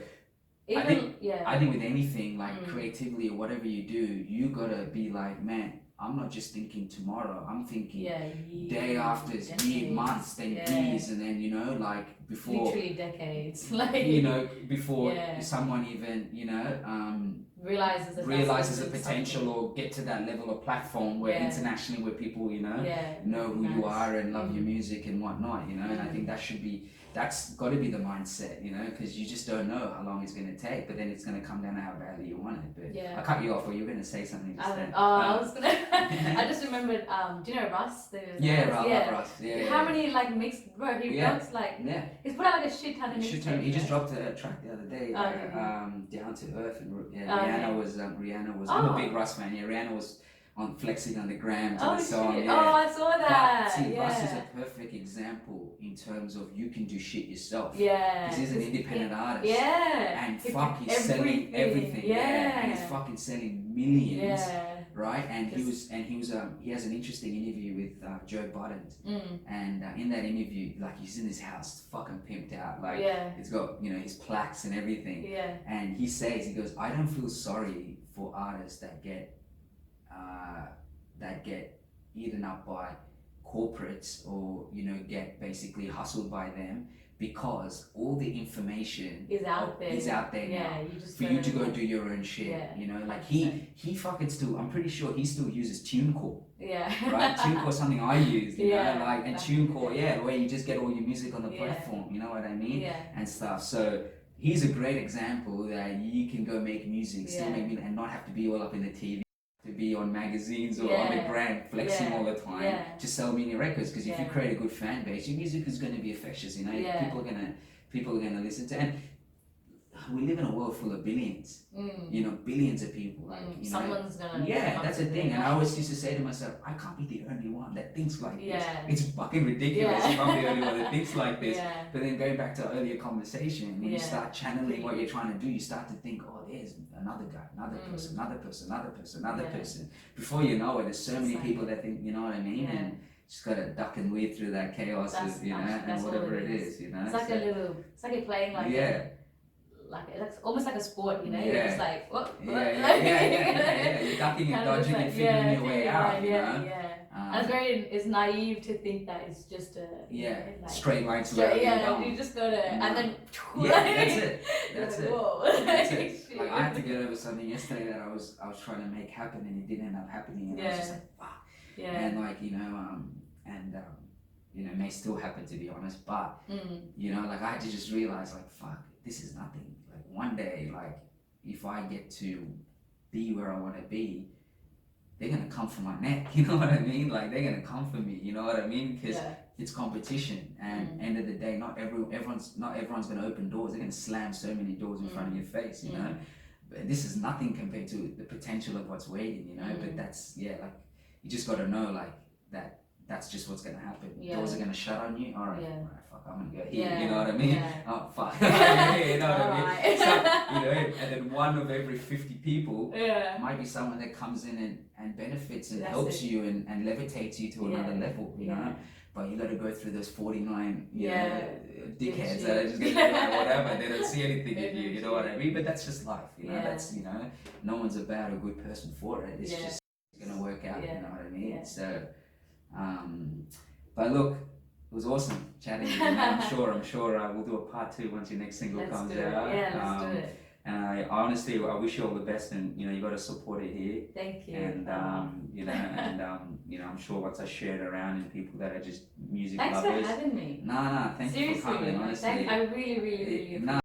I think with anything like creatively or whatever you do, you gotta be like, man, I'm not just thinking tomorrow, I'm thinking day after year, months, then years, and then, you know, like before literally decades, like, you know, before someone even, you know, realizes the potential or get to that level of platform where internationally where people, you know who you are and love your music and whatnot, you know. And I think that's got to be the mindset, you know, because you just don't know how long it's going to take, but then it's going to come down to how badly you want it. But I cut you off, or you were going to say something just then. I was gonna. I just remembered. Do you know Russ? Russ. How many like mixed? Bro, he works like. Yeah. He's put out like a shit ton of mixtapes. He just dropped a track the other day. Down to Earth, and Rihanna was. I'm a big Russ fan. Yeah, Rihanna was on flexing on the gram to the song. Shit. Yeah. Oh, I saw that. But see, Russ is a perfect example in terms of you can do shit yourself. Yeah. Because he's an independent artist. Yeah. And he's selling everything. Yeah. And he's fucking selling millions. Yeah. Right. And he has an interesting interview with Joe Budden. And in that interview, like he's in his house, fucking pimped out. Like it's got, you know, his plaques and everything. Yeah. And he goes, I don't feel sorry for artists that get eaten up by corporates, or you know, get basically hustled by them, because all the information is out there now you just for you to go do your own shit. You know, like he fucking still, I'm pretty sure he still uses TuneCore. Right, TuneCore is something I use, you know, like, and TuneCore, where you just get all your music on the platform, you know what I mean, and stuff. So he's a great example that you can go make music, still make music, and not have to be all up in the TV, to be on magazines or on the gram flexing all the time to sell mini records. Because if you create a good fan base, your music is going to be infectious, you know. People are gonna listen to. And we live in a world full of billions, you know, billions of people. Like, you know, someone's gonna. That's the thing. And I always used to say to myself, I can't be the only one that thinks like this. It's fucking ridiculous if I'm the only one that thinks like this. But then going back to earlier conversation, when you start channeling what you're trying to do, you start to think, oh, there's another guy, another person. Before you know it, there's so many people that think, you know what I mean? And just gotta duck and weave through that chaos, you know, and whatever it is, you know. It's like it's like you're playing like it's almost like a sport, you know. You're just like what? You're ducking and dodging and figuring your way out, you know. And it's naive to think that it's just a straight line to you just gotta and then that's it. Whoa. That's it. Like I had to get over something yesterday that I was trying to make happen, and it didn't end up happening, and I was just like, wow. And like, you know, you know, it may still happen, to be honest, but you know, like I had to just realize, like, fuck, this is nothing. Like one day, like if I get to be where I want to be, they're gonna come for my neck. You know what I mean? Like they're gonna come for me. You know what I mean? Because it's competition, and end of the day, not everyone's gonna open doors. They're gonna slam so many doors in front of your face. You know, but this is nothing compared to the potential of what's waiting. You know, but that's like you just gotta know like that. That's just what's gonna happen. Doors are gonna shut on you. All right, fuck, I'm gonna go here. You know what I mean? Oh fuck, you know what I mean? So, you know, and then one of every 50 people might be someone that comes in and benefits and helps you and levitates you to another level. You know, but you got to go through those 49 dickheads that are just gonna be like whatever. They don't see anything in you. You know what I mean? But that's just life. You know, that's, you know, no one's a bad or good person for it. It's just gonna work out. You know what I mean? So. But look, it was awesome chatting. I'm sure we'll do a part 2 once your next single comes out. Let's do it. And I honestly wish you all the best, and you know you got to support it here. Thank you. And you know, you know, I'm sure once I share it around, and people that are just music Thanks lovers. for having me. Nah, thank you for coming. Honestly, I really appreciate it.